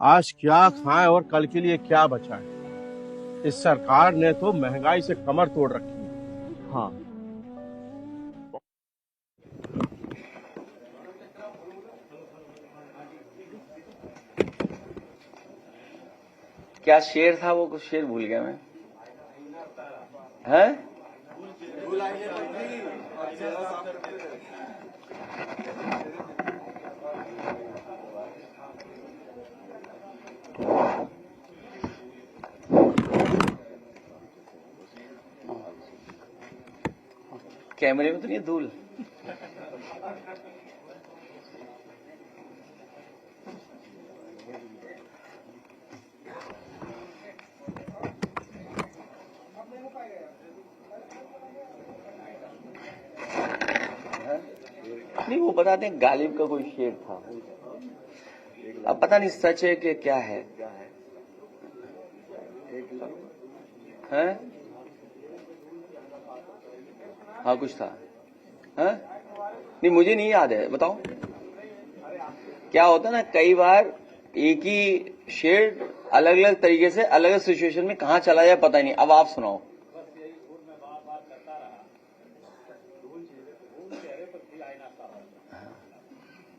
आज क्या खाएं और कल के लिए क्या बचाएं। इस सरकार ने तो महंगाई से कमर तोड़ रखी है। हाँ, क्या शेर था वो? कुछ शेर भूल गया मैं। हैं? कैमरे में तो नहीं है धूल? नहीं, वो बताते हैं गालिब का कोई शेर था। अब पता नहीं सच है कि क्या है। हैं? हाँ, कुछ था। हैं? नहीं, मुझे नहीं याद है, बताओ। क्या होता ना, कई बार एक ही शेर अलग अलग तरीके से अलग अलग सिचुएशन में कहाँ चला जाए पता ही नहीं। अब आप सुनाओ।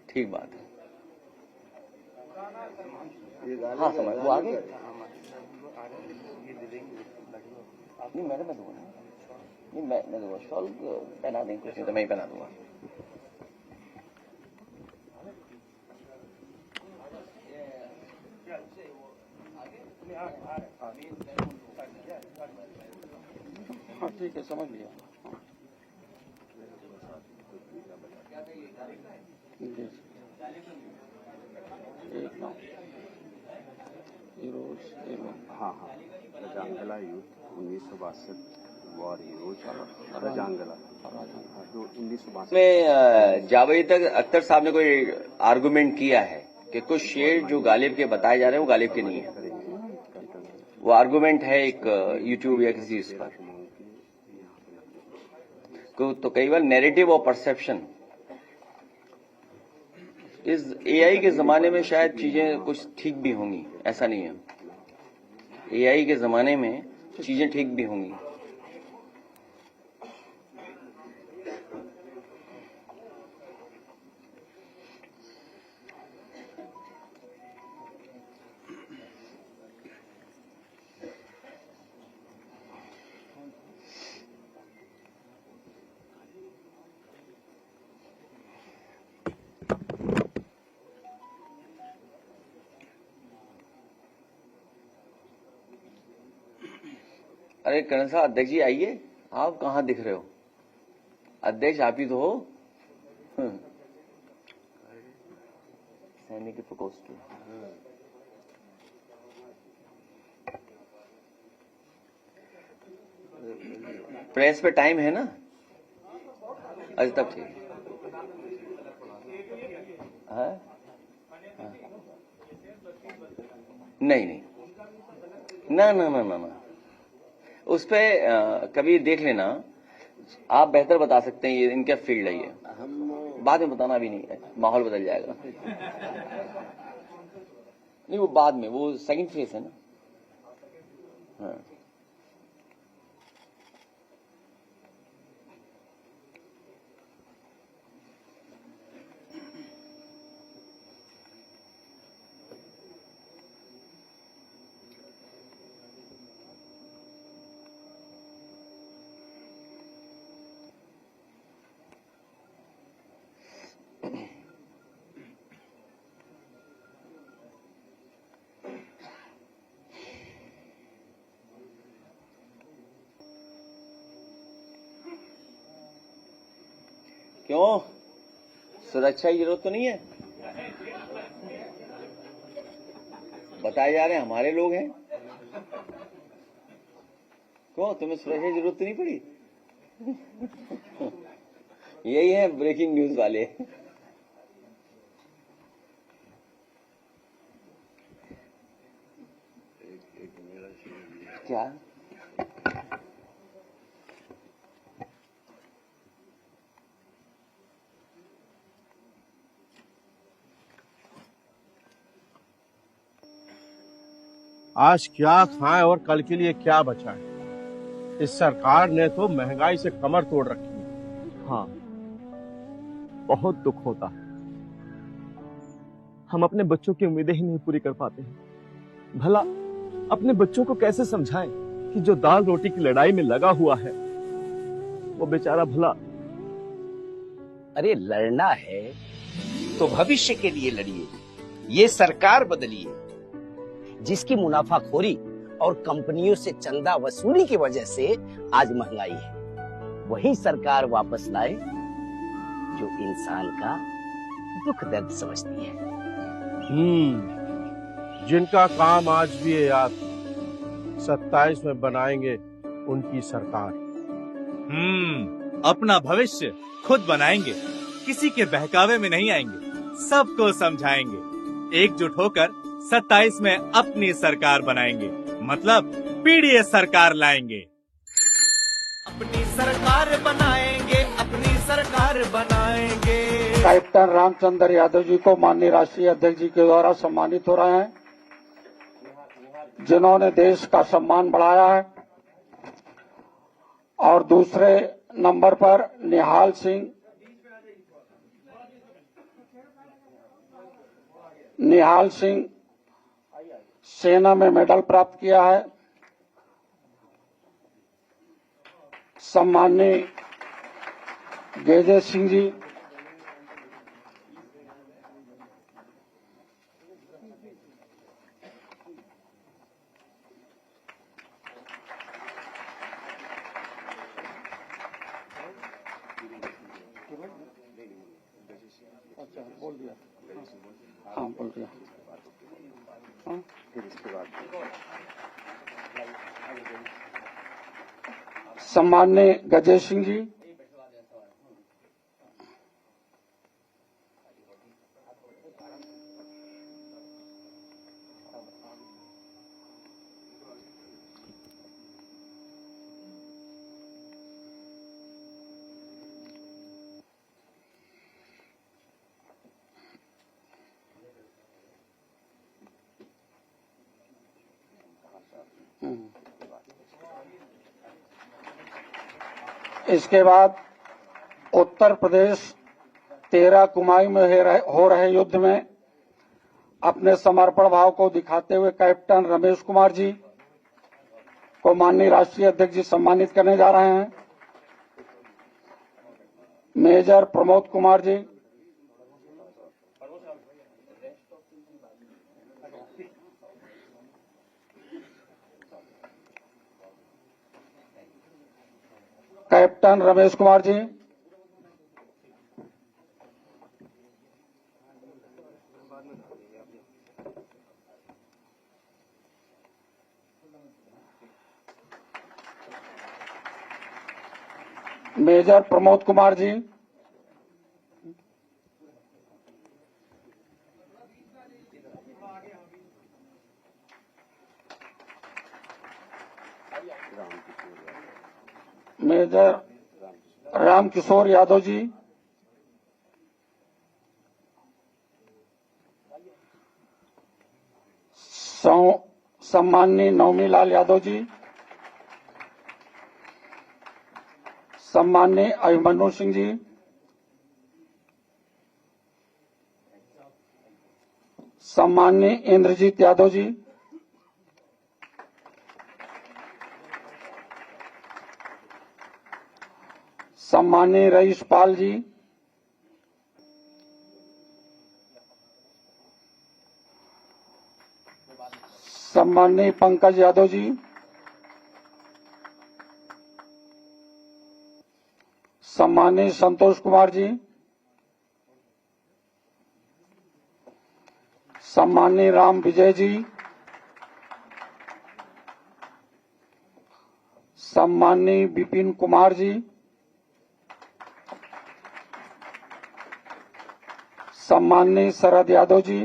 ठीक बात है। हाँ, समझ वो आगे। नहीं, मैं दूंगा। नहीं, मैं दूंगा। शॉल पहना देंगे, कुछ नहीं तो मैं ही पहना दूंगा। हाँ, ठीक है, समझ लिया। हाँ, हाँ, रजांगला युद्ध 1962 वॉर हीरोज रजांगला जो 1962 में जावेद अख्तर साहब ने कोई आर्गुमेंट किया है कि कुछ शेर जो गालिब के बताए जा रहे हैं वो गालिब के नहीं है। वो आर्गुमेंट है एक यूट्यूब या किसी उस पर। तो कई बार नैरेटिव और परसेप्शन, इस एआई के जमाने में शायद चीजें कुछ ठीक भी होंगी, ऐसा नहीं है। एआई के जमाने में चीजें ठीक भी होंगी। अरे करण साहब, अध्यक्ष जी आइए। आप कहाँ दिख रहे हो? अध्यक्ष आप ही तो हो। सैनिक के प्रकोष्ठ में। प्रेस पे टाइम है ना? अच्छा, तब ठीक है। नहीं नहीं, ना ना ना ना ना, उस पे कभी देख लेना। आप बेहतर बता सकते हैं, ये इनका फील्ड है। ये बाद में बताना भी नहीं है, माहौल बदल जाएगा। नहीं, वो बाद में, वो सेकंड फेज है ना। हाँ, क्यों? सुरक्षा की जरूरत तो नहीं है? बताए जा रहे हैं हमारे लोग हैं। क्यों, तुम्हें सुरक्षा की जरूरत तो नहीं पड़ी? यही है ब्रेकिंग न्यूज वाले। क्या? आज क्या खाएं और कल के लिए क्या बचाएं। इस सरकार ने तो महंगाई से कमर तोड़ रखी है। हाँ, बहुत दुख होता है। हम अपने बच्चों की उम्मीदें ही नहीं पूरी कर पाते हैं। भला अपने बच्चों को कैसे समझाएं कि जो दाल रोटी की लड़ाई में लगा हुआ है वो बेचारा भला। अरे लड़ना है तो भविष्य के लिए लड़िए, ये सरकार बदलिए। जिसकी मुनाफाखोरी और कंपनियों से चंदा वसूली की वजह से आज महंगाई है, वही सरकार वापस लाए जो इंसान का दुख दर्द समझती है। जिनका काम आज भी है याद, 27 में बनाएंगे उनकी सरकार। अपना भविष्य खुद बनाएंगे, किसी के बहकावे में नहीं आएंगे, सबको समझाएंगे। एकजुट होकर 27 में अपनी सरकार बनाएंगे, मतलब पीडीएस सरकार लाएंगे। अपनी सरकार बनाएंगे, अपनी सरकार बनाएंगे। कैप्टन रामचंद्र यादव जी को माननीय राष्ट्रीय अध्यक्ष जी के द्वारा सम्मानित हो रहे हैं, जिन्होंने देश का सम्मान बढ़ाया है। और दूसरे नंबर पर निहाल सिंह सेना में मेडल प्राप्त किया है। सम्माननीय गेजे सिंह जी बोल दिया। हाँ बोल दिया। फिर इसके बाद सम्माननीय गजेश सिंह जी, इसके बाद उत्तर प्रदेश 13 कुमाऊं में हो रहे युद्ध में अपने समर्पण भाव को दिखाते हुए कैप्टन रमेश कुमार जी को माननीय राष्ट्रीय अध्यक्ष जी सम्मानित करने जा रहे हैं। Major Pramod Kumar ji, captain Ramesh Kumar ji, major Pramod Kumar ji, major Ramkishore Yadav ji, सम्माननीय नवमी लाल यादव जी, सम्माननीय अभिमन्यु सिंह जी, सम्माननीय इंद्रजीत यादव जी, सम्माननीय रईस पाल जी, सम्माननीय पंकज यादव जी, सम्माननीय संतोष कुमार जी, सम्माननीय राम विजय जी, सम्माननीय विपिन कुमार जी, सम्माननीय शरद यादव जी,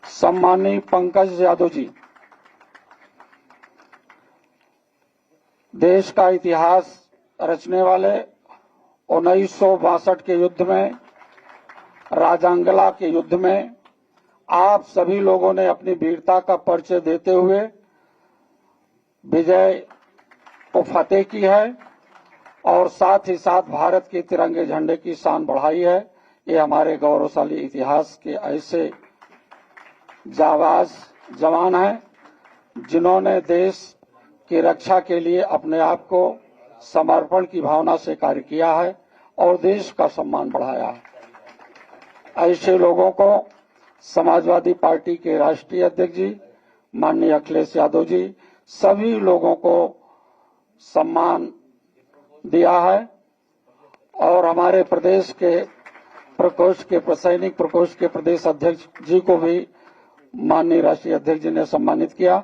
सम्माननीय पंकज यादव जी। देश का इतिहास रचने वाले 1962 के युद्ध में राजांगला के युद्ध में आप सभी लोगों ने अपनी वीरता का परिचय देते हुए विजय को फतेह की है और साथ ही साथ भारत के तिरंगे झंडे की शान बढ़ाई है। ये हमारे गौरवशाली इतिहास के ऐसे जाबाज जवान हैं जिन्होंने देश की रक्षा के लिए अपने आप को समर्पण की भावना से कार्य किया है और देश का सम्मान बढ़ाया है। ऐसे लोगों को समाजवादी पार्टी के राष्ट्रीय अध्यक्ष जी माननीय अखिलेश यादव जी सभी लोगों को सम्मान दिया है और हमारे प्रदेश के प्रकोष्ठ के सैनिक प्रकोष्ठ के प्रदेश अध्यक्ष जी को भी माननीय राष्ट्रीय अध्यक्ष जी ने सम्मानित किया।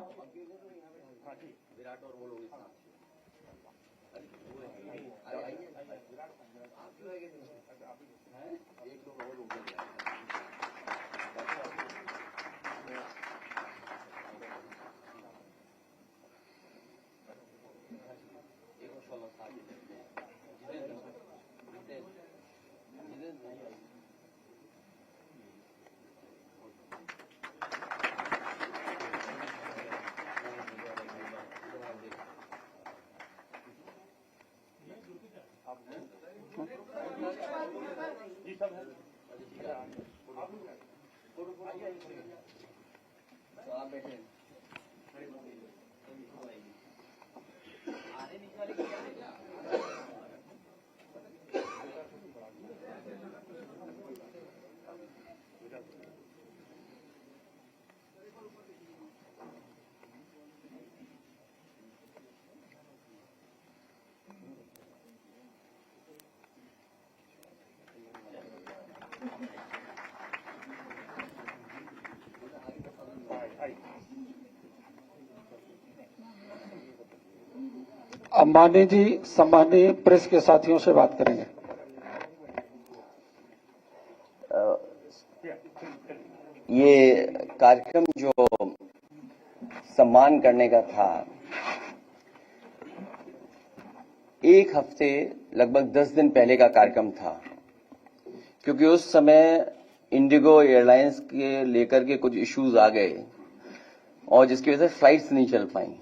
अंबानी जी सम्मानीय प्रेस के साथियों से बात करेंगे। ये कार्यक्रम जो सम्मान करने का था, एक हफ्ते लगभग 10 दिन पहले का कार्यक्रम था, क्योंकि उस समय इंडिगो एयरलाइंस के लेकर के कुछ इश्यूज आ गए और जिसकी वजह से फ्लाइट्स नहीं चल पाई।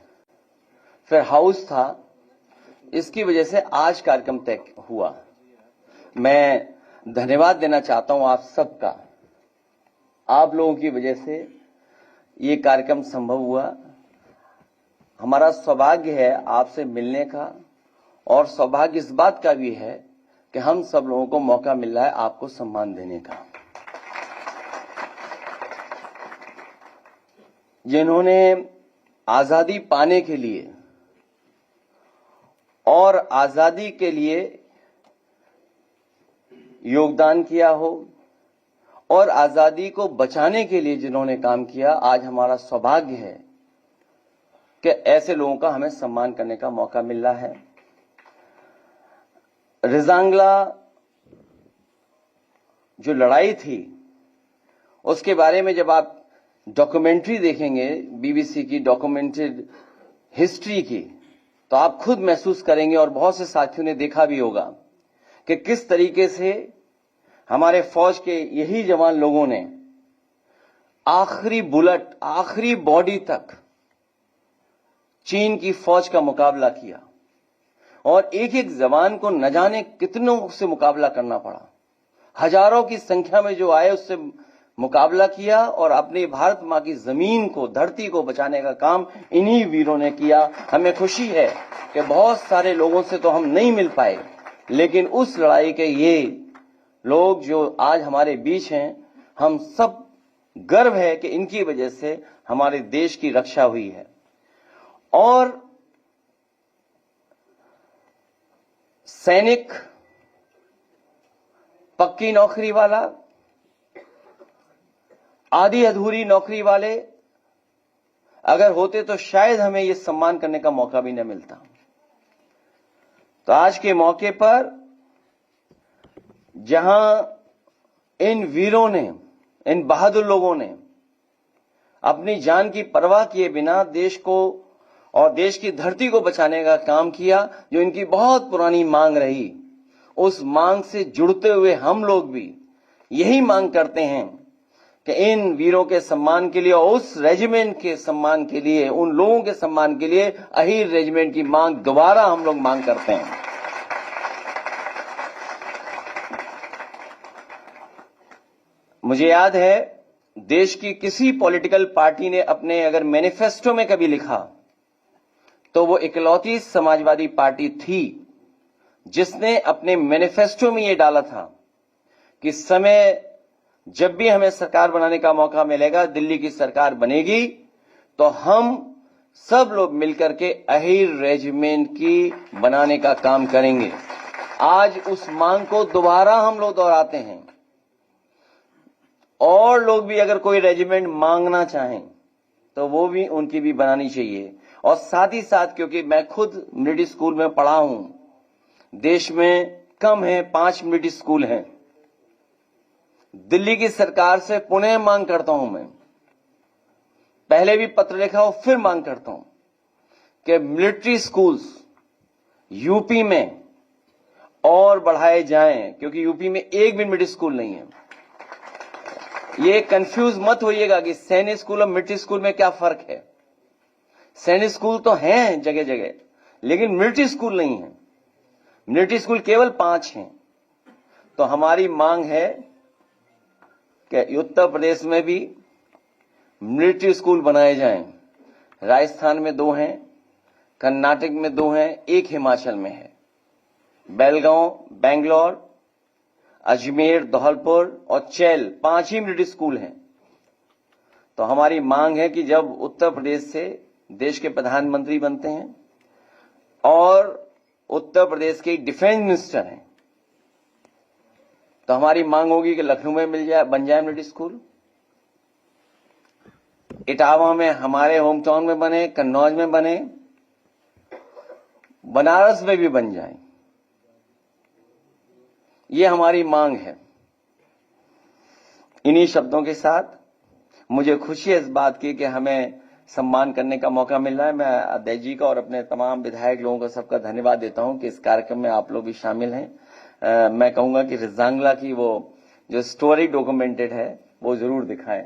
फिर हाउस था, इसकी वजह से आज कार्यक्रम तय हुआ। मैं धन्यवाद देना चाहता हूं आप सबका। आप लोगों की वजह से ये कार्यक्रम संभव हुआ। हमारा सौभाग्य है आपसे मिलने का और सौभाग्य इस बात का भी है कि हम सब लोगों को मौका मिल रहा है आपको सम्मान देने का। जिन्होंने आजादी पाने के लिए और आजादी के लिए योगदान किया हो और आजादी को बचाने के लिए जिन्होंने काम किया, आज हमारा सौभाग्य है कि ऐसे लोगों का हमें सम्मान करने का मौका मिल रहा है। रिजांगला जो लड़ाई थी उसके बारे में जब आप डॉक्यूमेंट्री देखेंगे, बीबीसी की डॉक्यूमेंटेड हिस्ट्री की, तो आप खुद महसूस करेंगे और बहुत से साथियों ने देखा भी होगा कि किस तरीके से हमारे फौज के यही जवान लोगों ने आखिरी बुलेट, आखिरी बॉडी तक चीन की फौज का मुकाबला किया और एक एक जवान को न जाने कितनों से मुकाबला करना पड़ा। हजारों की संख्या में जो आए उससे मुकाबला किया और अपनी भारत मां की जमीन को, धरती को बचाने का काम इन्हीं वीरों ने किया। हमें खुशी है कि बहुत सारे लोगों से तो हम नहीं मिल पाए, लेकिन उस लड़ाई के ये लोग जो आज हमारे बीच हैं, हम सब गर्व है कि इनकी वजह से हमारे देश की रक्षा हुई है। और सैनिक, पक्की नौकरी वाला, आधी अधूरी नौकरी वाले अगर होते तो शायद हमें यह सम्मान करने का मौका भी न मिलता। तो आज के मौके पर जहां इन वीरों ने, इन बहादुर लोगों ने अपनी जान की परवाह किए बिना देश को और देश की धरती को बचाने का काम किया, जो इनकी बहुत पुरानी मांग रही, उस मांग से जुड़ते हुए हम लोग भी यही मांग करते हैं कि इन वीरों के सम्मान के लिए और उस रेजिमेंट के सम्मान के लिए, उन लोगों के सम्मान के लिए अहीर रेजिमेंट की मांग दोबारा हम लोग मांग करते हैं। मुझे याद है देश की किसी पॉलिटिकल पार्टी ने अपने अगर मैनिफेस्टो में कभी लिखा तो वो इकलौती समाजवादी पार्टी थी जिसने अपने मैनिफेस्टो में ये डाला था कि समय जब भी हमें सरकार बनाने का मौका मिलेगा, दिल्ली की सरकार बनेगी तो हम सब लोग मिलकर के अहीर रेजिमेंट की बनाने का काम करेंगे। आज उस मांग को दोबारा हम लोग दोहराते हैं। और लोग भी अगर कोई रेजिमेंट मांगना चाहें तो वो भी उनकी भी बनानी चाहिए। और साथ ही साथ, क्योंकि मैं खुद मिलिट्री स्कूल में पढ़ा हूं, देश में कम है 5 मिलिट्री स्कूल हैं। दिल्ली की सरकार से पुनः मांग करता हूं, मैं पहले भी पत्र लिखा और फिर मांग करता हूं कि मिलिट्री स्कूल्स यूपी में और बढ़ाए जाएं, क्योंकि यूपी में एक भी मिलिट्री स्कूल नहीं है। ये कंफ्यूज मत होइएगा कि सैनिक स्कूल और मिलिट्री स्कूल में क्या फर्क है। सैनिक स्कूल तो हैं जगह जगह, लेकिन मिलिट्री स्कूल नहीं है। मिलिट्री स्कूल केवल 5 हैं। तो हमारी मांग है कि उत्तर प्रदेश में भी मिलिट्री स्कूल बनाए जाएं। राजस्थान में 2 हैं, कर्नाटक में 2 हैं, 1 हिमाचल में है। बेलगांव, बेंगलोर, अजमेर, धौलपुर और चैल 5 ही मिलिट्री स्कूल हैं। तो हमारी मांग है कि जब उत्तर प्रदेश से देश के प्रधानमंत्री बनते हैं और उत्तर प्रदेश के डिफेंस मिनिस्टर हैं, तो हमारी मांग होगी कि लखनऊ में बन जाए मिलिट्री स्कूल, इटावा में हमारे होम टाउन में बने, कन्नौज में बने, बनारस में भी बन जाए। ये हमारी मांग है। इन्हीं शब्दों के साथ मुझे खुशी है इस बात की कि हमें सम्मान करने का मौका मिल रहा है। मैं अध्यक्ष जी का और अपने तमाम विधायक लोगों का सबका धन्यवाद देता हूं कि इस कार्यक्रम में आप लोग भी शामिल हैं। मैं कहूंगा कि रिजांगला की वो जो स्टोरी डॉक्यूमेंटेड है वो जरूर दिखाएं।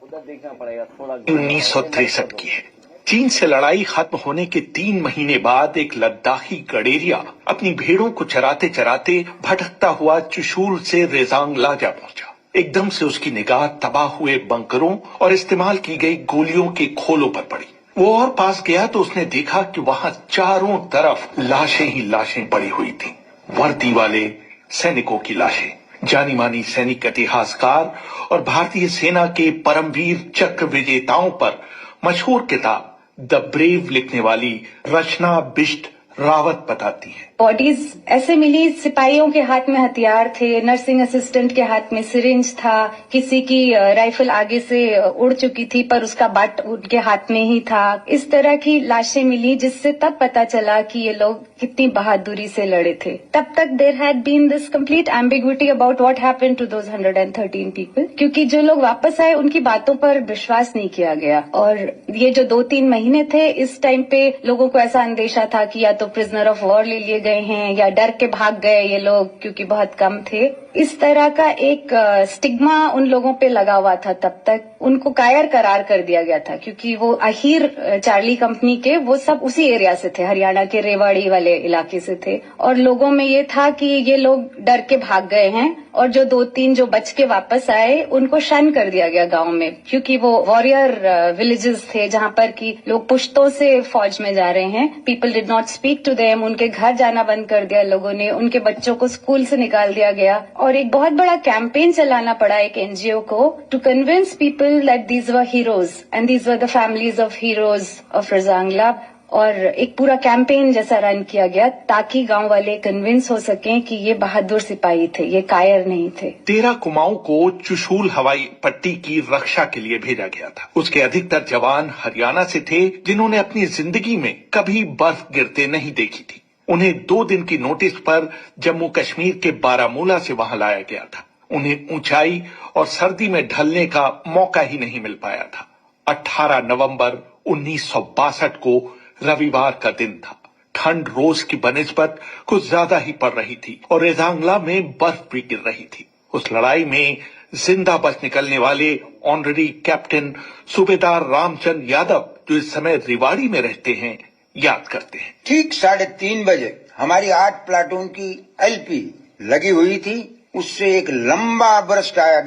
उधर देखना पड़ेगा थोड़ा। 1963 की है। चीन से लड़ाई खत्म होने के 3 महीने बाद एक लद्दाखी गडेरिया अपनी भेड़ों को चराते चराते भटकता हुआ चुशूल से रेजांगला जा पहुंचा। एकदम से उसकी निगाह तबाह हुए बंकरों और इस्तेमाल की गई गोलियों के खोलों पर पड़ी। वो और पास गया तो उसने देखा कि वहां चारों तरफ लाशें ही लाशें पड़ी हुई थीं। वर्दी वाले सैनिकों की लाशें। जानी मानी सैनिक इतिहासकार और भारतीय सेना के परमवीर चक्र विजेताओं पर मशहूर किताब द ब्रेव लिखने वाली रचना बिष्ट रावत बताती है। बॉडीज ऐसे मिली, सिपाहियों के हाथ में हथियार थे, नर्सिंग असिस्टेंट के हाथ में सिरिंज था, किसी की राइफल आगे से उड़ चुकी थी पर उसका बट उनके हाथ में ही था। इस तरह की लाशें मिली जिससे तब पता चला कि ये लोग कितनी बहादुरी से लड़े थे। तब तक there had been this complete ambiguity about what happened to those 113 people, क्योंकि जो लोग वापस आए उनकी बातों पर विश्वास नहीं किया गया। और ये जो 2-3 महीने थे, इस टाइम पे लोगों को ऐसा अंदेशा था कि या तो प्रिजनर ऑफ वॉर ले लिए गए हैं या डर के भाग गए ये लोग, क्योंकि बहुत कम थे। इस तरह का एक स्टिग्मा उन लोगों पे लगा हुआ था। तब तक उनको कायर करार कर दिया गया था, क्योंकि वो अहीर चार्ली कंपनी के वो सब उसी एरिया से थे, हरियाणा के रेवाड़ी वाले इलाके से थे। और लोगों में ये था कि ये लोग डर के भाग गए हैं, और जो 2-3 जो बच के वापस आए उनको शन कर दिया गया गांव में, क्योंकि वो वॉरियर विलेजेस थे जहां पर कि लोग पुश्तों से फौज में जा रहे हैं। People did not speak to them, उनके घर जाना बंद कर दिया लोगों ने, उनके बच्चों को स्कूल से निकाल दिया गया। और एक बहुत बड़ा कैंपेन चलाना पड़ा एक एनजीओ को to convince people that these were heroes and these were the families of heroes of Rezang La. और एक पूरा कैंपेन जैसा रन किया गया ताकि गांव वाले कन्विंस हो सकें कि ये बहादुर सिपाही थे, ये कायर नहीं थे। 13 कुमाऊं को चुशूल हवाई पट्टी की रक्षा के लिए भेजा गया था। उसके अधिकतर जवान हरियाणा से थे, जिन्होंने अपनी जिंदगी में कभी बर्फ गिरते नहीं देखी थी। उन्हें 2 दिन की नोटिस पर जम्मू कश्मीर के बारामूला से वहां लाया गया था। उन्हें ऊंचाई और सर्दी में ढलने का मौका ही नहीं मिल पाया था। 18 नवंबर 1962 को रविवार का दिन था। ठंड रोज की बनिस्बत कुछ ज्यादा ही पड़ रही थी और रेजांगला में बर्फ भी गिर रही थी। उस लड़ाई में जिंदा बच निकलने वाले ऑनरेरी कैप्टन सूबेदार रामचंद्र यादव, जो इस समय रेवाड़ी में रहते हैं, याद करते हैं। ठीक 3:30 बजे हमारी 8 प्लाटून की एलपी लगी हुई थी, उससे एक लंबा बरस्ट आया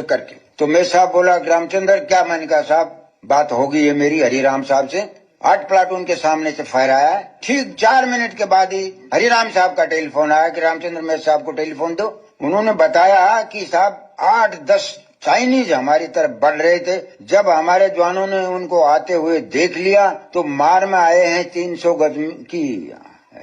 करके। तो मैं साहब बोला रामचंद्र क्या? मैंने कहा साहब बात हो गई है मेरी हरिराम साहब से। 8 प्लाटून के सामने से फायर आया है। ठीक 4 मिनट के बाद ही हरिराम साहब का टेलीफोन आया कि रामचंद्र मेरे साहब को टेलीफोन दो। उन्होंने बताया कि साहब 8-10 चाइनीज हमारी तरफ बढ़ रहे थे। जब हमारे जवानों ने उनको आते हुए देख लिया तो मार में आए हैं 300 गज की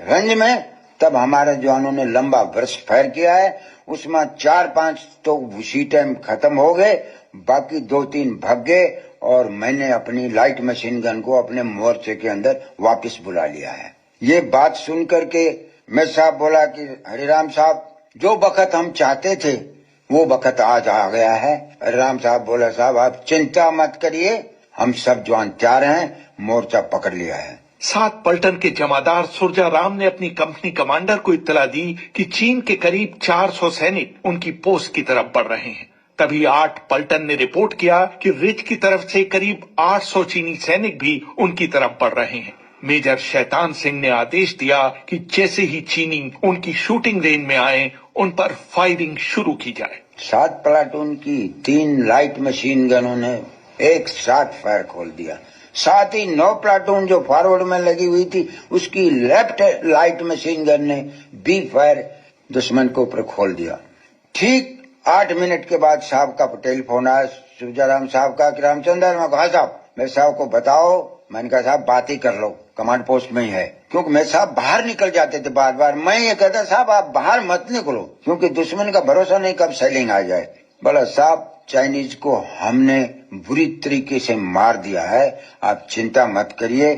रेंज में। तब हमारे जवानों ने लंबा बर्स्ट फायर किया है। उसमें 4-5 तो उसी टाइम खत्म हो गए, बाकी 2-3 भाग गए और मैंने अपनी लाइट मशीन गन को अपने मोर्चे के अंदर वापस बुला लिया है। ये बात सुन करके मैं साहब बोला कि हरिराम साहब जो वक्त हम चाहते थे वो वक्त आज आ गया है। हरिराम साहब बोला साहब आप चिंता मत करिए, हम सब जवान तैयार हैं, मोर्चा पकड़ लिया है। 7 पलटन के जमादार सुरजा राम ने अपनी कंपनी कमांडर को इत्तला दी कि चीन के करीब 400 सैनिक उनकी पोस्ट की तरफ बढ़ रहे हैं। तभी 8 पलटन ने रिपोर्ट किया कि रिज की तरफ से करीब 800 चीनी सैनिक भी उनकी तरफ बढ़ रहे हैं। मेजर शैतान सिंह ने आदेश दिया कि जैसे ही चीनी उनकी शूटिंग रेंज में आए उन पर फायरिंग शुरू की जाए। 7 प्लाटून की 3 लाइट मशीन गनों ने एक साथ फायर खोल दिया। साथ ही 9 प्लाटून जो फॉरवर्ड में लगी हुई थी उसकी लेफ्ट लाइट मशीन गन ने भी फायर दुश्मन के ऊपर खोल दिया। ठीक 8 मिनट के बाद साहब का टेलीफोन आया सूर्याराम साहब का कि रामचंद्र, मैं कहा साहब मेरे साहब को बताओ। मैंने कहा साहब बात ही कर लो, कमांड पोस्ट में ही है। क्योंकि मेरे साहब बाहर निकल जाते थे बार बार। मैं ये कहता साहब आप बाहर मत निकलो क्योंकि दुश्मन का भरोसा नहीं कब सेलिंग आ जाए। बोला साहब चाइनीज को हमने बुरी तरीके से मार दिया है, आप चिंता मत करिए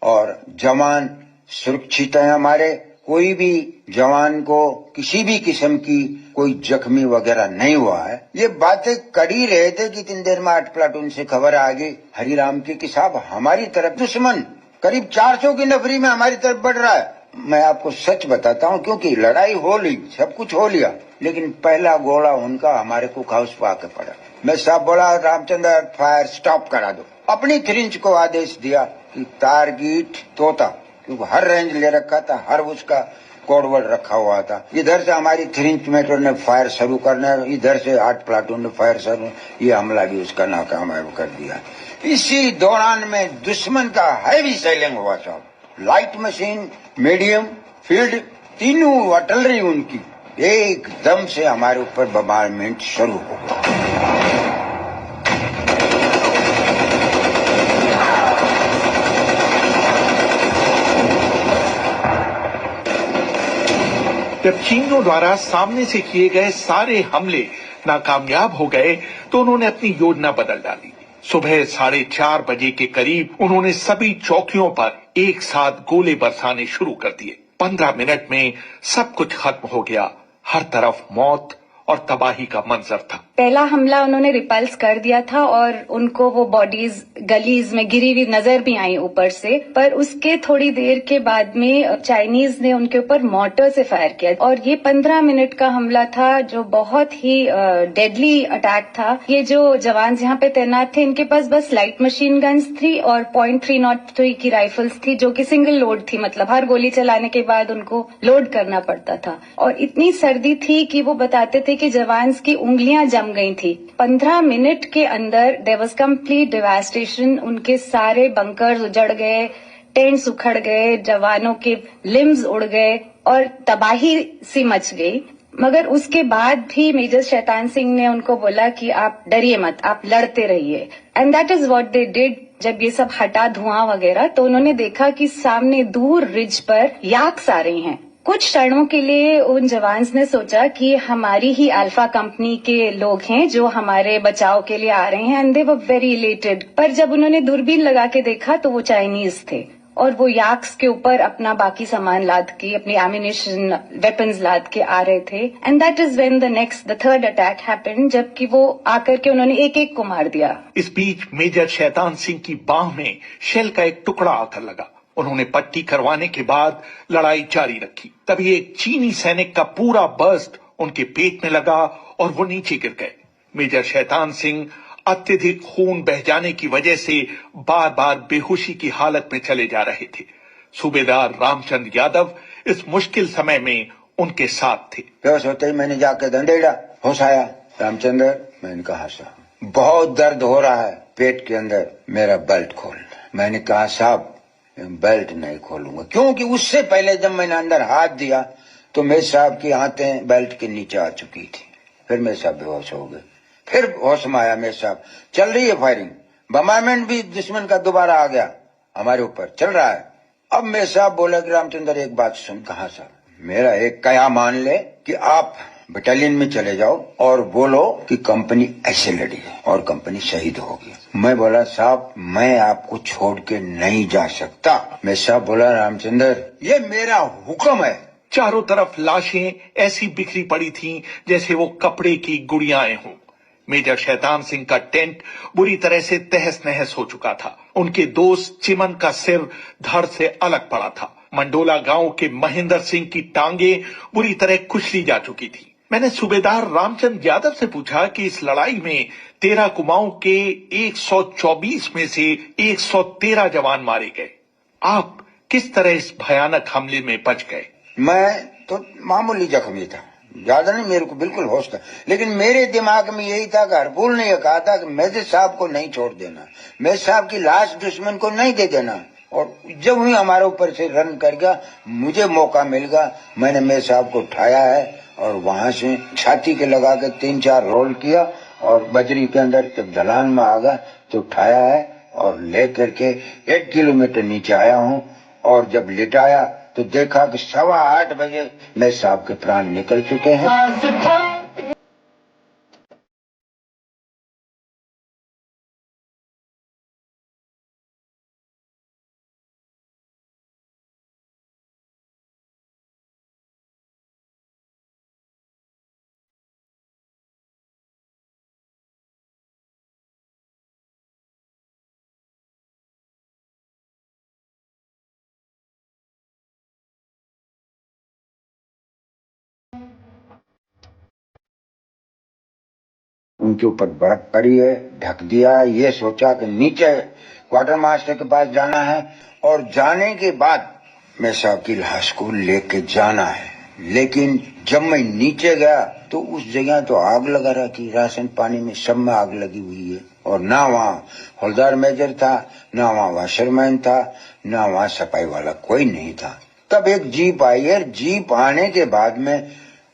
और जवान सुरक्षित है हमारे। कोई भी जवान को किसी भी किस्म की कोई जख्मी वगैरह नहीं हुआ है। ये बातें कर ही रहे थे कि इतनी देर में 8 प्लाटून से खबर आ गई हरिराम की कि साहब हमारी तरफ दुश्मन करीब 400 की नफरी में हमारी तरफ बढ़ रहा है। मैं आपको सच बताता हूँ क्योंकि लड़ाई हो ली, सब कुछ हो लिया, लेकिन पहला गोला उनका हमारे कुक हाउस पर आके पड़ा। मैं साहब बोला रामचंद्र फायर स्टॉप करा दो। अपनी 3 इंच को आदेश दिया कि टारगेट तोता, क्योंकि हर रेंज ले रखा था, हर उसका कोडवर्ड रखा हुआ था। इधर से हमारी 3 इंच मेट्रो ने फायर शुरू करना, इधर से 8 प्लाटून ने फायर शुरू, ये हमला भी उसका नाकामयाब कर दिया। इसी दौरान में दुश्मन का हैवी सेलिंग हुआ साहब। लाइट मशीन, मीडियम, फील्ड, तीनों आर्टिलरी उनकी एकदम से हमारे ऊपर बम्बारमेंट शुरू हो गया। जब चीनियों द्वारा सामने से किए गए सारे हमले नाकामयाब हो गए तो उन्होंने अपनी योजना बदल डाली। सुबह 4:30 बजे के करीब उन्होंने सभी चौकियों पर एक साथ गोले बरसाने शुरू कर दिए। 15 मिनट में सब कुछ खत्म हो गया। हर तरफ मौत और तबाही का मंजर था। पहला हमला उन्होंने रिपल्स कर दिया था और उनको वो बॉडीज गलीज में गिरी हुई नजर भी आई ऊपर से। पर उसके थोड़ी देर के बाद में चाइनीज ने उनके ऊपर मोर्टर से फायर किया और ये 15 मिनट का हमला था जो बहुत ही डेडली अटैक था। ये जो जवान यहाँ पे तैनात थे इनके पास बस लाइट मशीन गन्स थी और .303 की राइफल्स थी जो कि सिंगल लोड थी, मतलब हर गोली चलाने के बाद उनको लोड करना पड़ता था। और इतनी सर्दी थी कि वो बताते थे कि जवान की उंगलियां जम गई थी। 15 मिनट के अंदर देयर वाज कंप्लीट डिवास्टेशन। उनके सारे बंकर्स उजड़ गए, टेंट्स उखड़ गए, जवानों के लिम्स उड़ गए और तबाही सी मच गई। मगर उसके बाद भी मेजर शैतान सिंह ने उनको बोला कि आप डरिए मत, आप लड़ते रहिए। And that is what they did. जब ये सब हटा धुआं वगैरह तो उन्होंने देखा कि सामने दूर रिज पर याक्स आ रही हैं। कुछ क्षणों के लिए उन जवान्स ने सोचा कि हमारी ही अल्फा कंपनी के लोग हैं जो हमारे बचाव के लिए आ रहे हैं and they were very elated. पर जब उन्होंने दूरबीन लगा के देखा तो वो चाइनीज थे और वो याक्स के ऊपर अपना बाकी सामान लाद के, अपनी एम्यूनिशन, वेपन्स लाद के आ रहे थे। And that is when the third attack happened, जबकि वो आकर के उन्होंने एक एक को मार दिया। इस बीच मेजर शैतान सिंह की बाह में शेल का एक टुकड़ा आकर लगा। उन्होंने पट्टी करवाने के बाद लड़ाई जारी रखी। तभी एक चीनी सैनिक का पूरा बर्स्ट उनके पेट में लगा और वो नीचे गिर गए। मेजर शैतान सिंह अत्यधिक खून बह जाने की वजह से बार बार बेहोशी की हालत में चले जा रहे थे। सूबेदार रामचंद्र यादव इस मुश्किल समय में उनके साथ थे। बेहोश होते ही मैंने जाकर दंडेड़ा, होश आया। रामचंद्र, मैंने कहा साहब बहुत दर्द हो रहा है पेट के अंदर, मेरा बेल्ट खोल। मैंने कहा साहब बेल्ट नहीं खोलूंगा, क्योंकि उससे पहले जब मैंने अंदर हाथ दिया तो मेरे साहब की आंतें बेल्ट के नीचे आ चुकी थी। फिर मेरे साहब बेहोश हो गए। फिर होश में आया मेरे साहब, चल रही है फायरिंग, बम्बारमेंट भी दुश्मन का दोबारा आ गया हमारे ऊपर, चल रहा है। अब मेरे साहब बोला कि रामचंद्र एक बात सुन। कहा साहब, मेरा एक कया मान ले कि आप बटालियन में चले जाओ और बोलो कि कंपनी ऐसे लड़ी है और कंपनी शहीद होगी। मैं बोला साहब मैं आपको छोड़ के नहीं जा सकता। मैं साहब बोला रामचंद्र ये मेरा हुक्म है। चारों तरफ लाशें ऐसी बिखरी पड़ी थीं जैसे वो कपड़े की गुड़ियाएं हों। मेजर शैतान सिंह का टेंट बुरी तरह से तहस नहस हो चुका था। उनके दोस्त चिमन का सिर धड़ से अलग पड़ा था। मंडोला गांव के महेंद्र सिंह की टांगे बुरी तरह कुचली जा चुकी थी। मैंने सूबेदार रामचंद्र यादव से पूछा कि इस लड़ाई में 13 कुमाऊं के 124 में से 113 जवान मारे गए, आप किस तरह इस भयानक हमले में बच गए? मैं तो मामूली जख्मी था, ज्यादा नहीं, मेरे को बिल्कुल होश था, लेकिन मेरे दिमाग में यही था कि हरपुल ने यह कहा था कि मेजर साहब को नहीं छोड़ देना, मेजर साहब की लाश दुश्मन को नहीं दे देना। और जब भी हमारे ऊपर से रन कर गया, मुझे मौका मिल गया, मैंने मेजर साहब को उठाया है और वहां से छाती के लगा के 3-4 रोल किया और बजरी के अंदर जब ढलान में आ गया तो उठाया है और लेकर के 1 किलोमीटर नीचे आया हूँ। और जब लिटाया तो देखा कि 8:15 बजे मेरे साहब के प्राण निकल चुके हैं। उनके ऊपर बर्फ पड़ी है, ढक दिया। ये सोचा कि नीचे क्वार्टर मास्टर के पास जाना है और जाने के बाद मैं साहब की लाश को लेके जाना है। लेकिन जब मैं नीचे गया तो उस जगह तो आग लगा रखी, राशन पानी में सब में आग लगी हुई है। और ना वहाँ हौलदार मेजर था, ना वहाँ वाशरमैन था, ना वहाँ सफाई वाला कोई नहीं था। तब एक जीप आई है, जीप आने के बाद में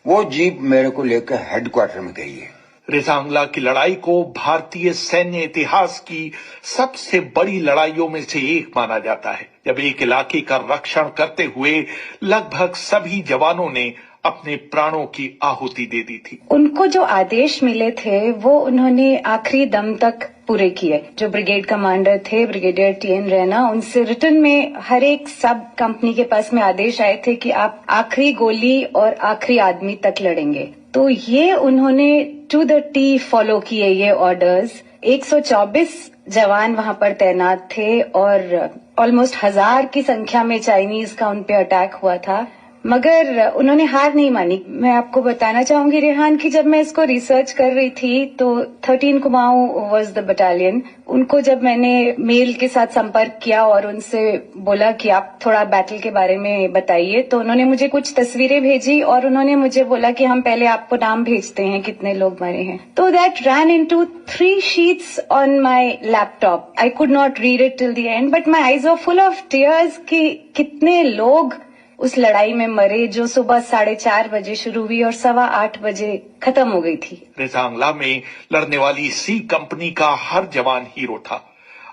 वो जीप मेरे को लेकर हेडक्वार्टर में गई है। रेजांगला की लड़ाई को भारतीय सैन्य इतिहास की सबसे बड़ी लड़ाइयों में से एक माना जाता है, जब एक इलाके का रक्षण करते हुए लगभग सभी जवानों ने अपने प्राणों की आहुति दे दी थी। उनको जो आदेश मिले थे वो उन्होंने आखिरी दम तक पूरे किए। जो ब्रिगेड कमांडर थे ब्रिगेडियर TN रैना, उनसे रिटर्न में हर एक सब कंपनी के पास में आदेश आए थे कि आप आखिरी गोली और आखिरी आदमी तक लड़ेंगे। तो ये उन्होंने टू द टी फॉलो किए ये ऑर्डर्स। 124 जवान वहां पर तैनात थे और ऑलमोस्ट 1000 की संख्या में चाइनीज का उन पे अटैक हुआ था, मगर उन्होंने हार नहीं मानी। मैं आपको बताना चाहूंगी रेहान कि जब मैं इसको रिसर्च कर रही थी तो 13 कुमाऊं वाज द बटालियन। उनको जब मैंने मेल के साथ संपर्क किया और उनसे बोला कि आप थोड़ा बैटल के बारे में बताइए, तो उन्होंने मुझे कुछ तस्वीरें भेजी और उन्होंने मुझे बोला कि हम पहले आपको नाम भेजते हैं कितने लोग मरे हैं। तो that ran into 3 sheets on my laptop. I could not read it till the end, but my eyes were full of tears कि कितने लोग उस लड़ाई में मरे जो सुबह 4:30 बजे शुरू हुई और 8:15 बजे खत्म हो गई थी। रेजांगला में लड़ने वाली सी कंपनी का हर जवान हीरो था।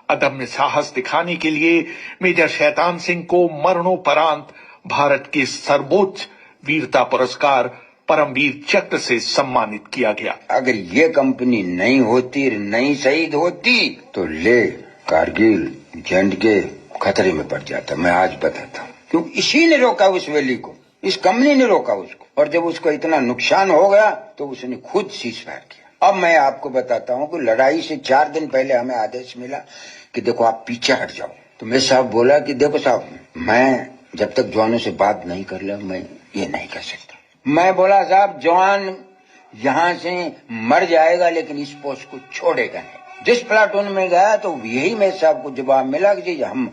अदम्य साहस दिखाने के लिए मेजर शैतान सिंह को मरणोपरांत भारत के सर्वोच्च वीरता पुरस्कार परमवीर चक्र से सम्मानित किया गया। अगर ये कंपनी नहीं होती, नहीं शहीद होती तो ले कारगिल झंड के खतरे में पड़ जाता। मैं आज बताता हूँ क्यों इसी ने रोका उस वैली को, इस कंपनी ने रोका उसको। और जब उसको इतना नुकसान हो गया तो उसने खुद सीजफायर किया। अब मैं आपको बताता हूँ कि लड़ाई से 4 दिन पहले हमें आदेश मिला कि देखो आप पीछे हट जाओ। तो मेरे साहब बोला कि देखो साहब, मैं जब तक जवानों से बात नहीं कर लिया मैं ये नहीं कर सकता। मैं बोला साहब जवान यहाँ से मर जाएगा लेकिन इस पोस्ट को छोड़ेगा नहीं। जिस प्लाटून में गया तो यही मेरे साहब को जवाब मिला कि हम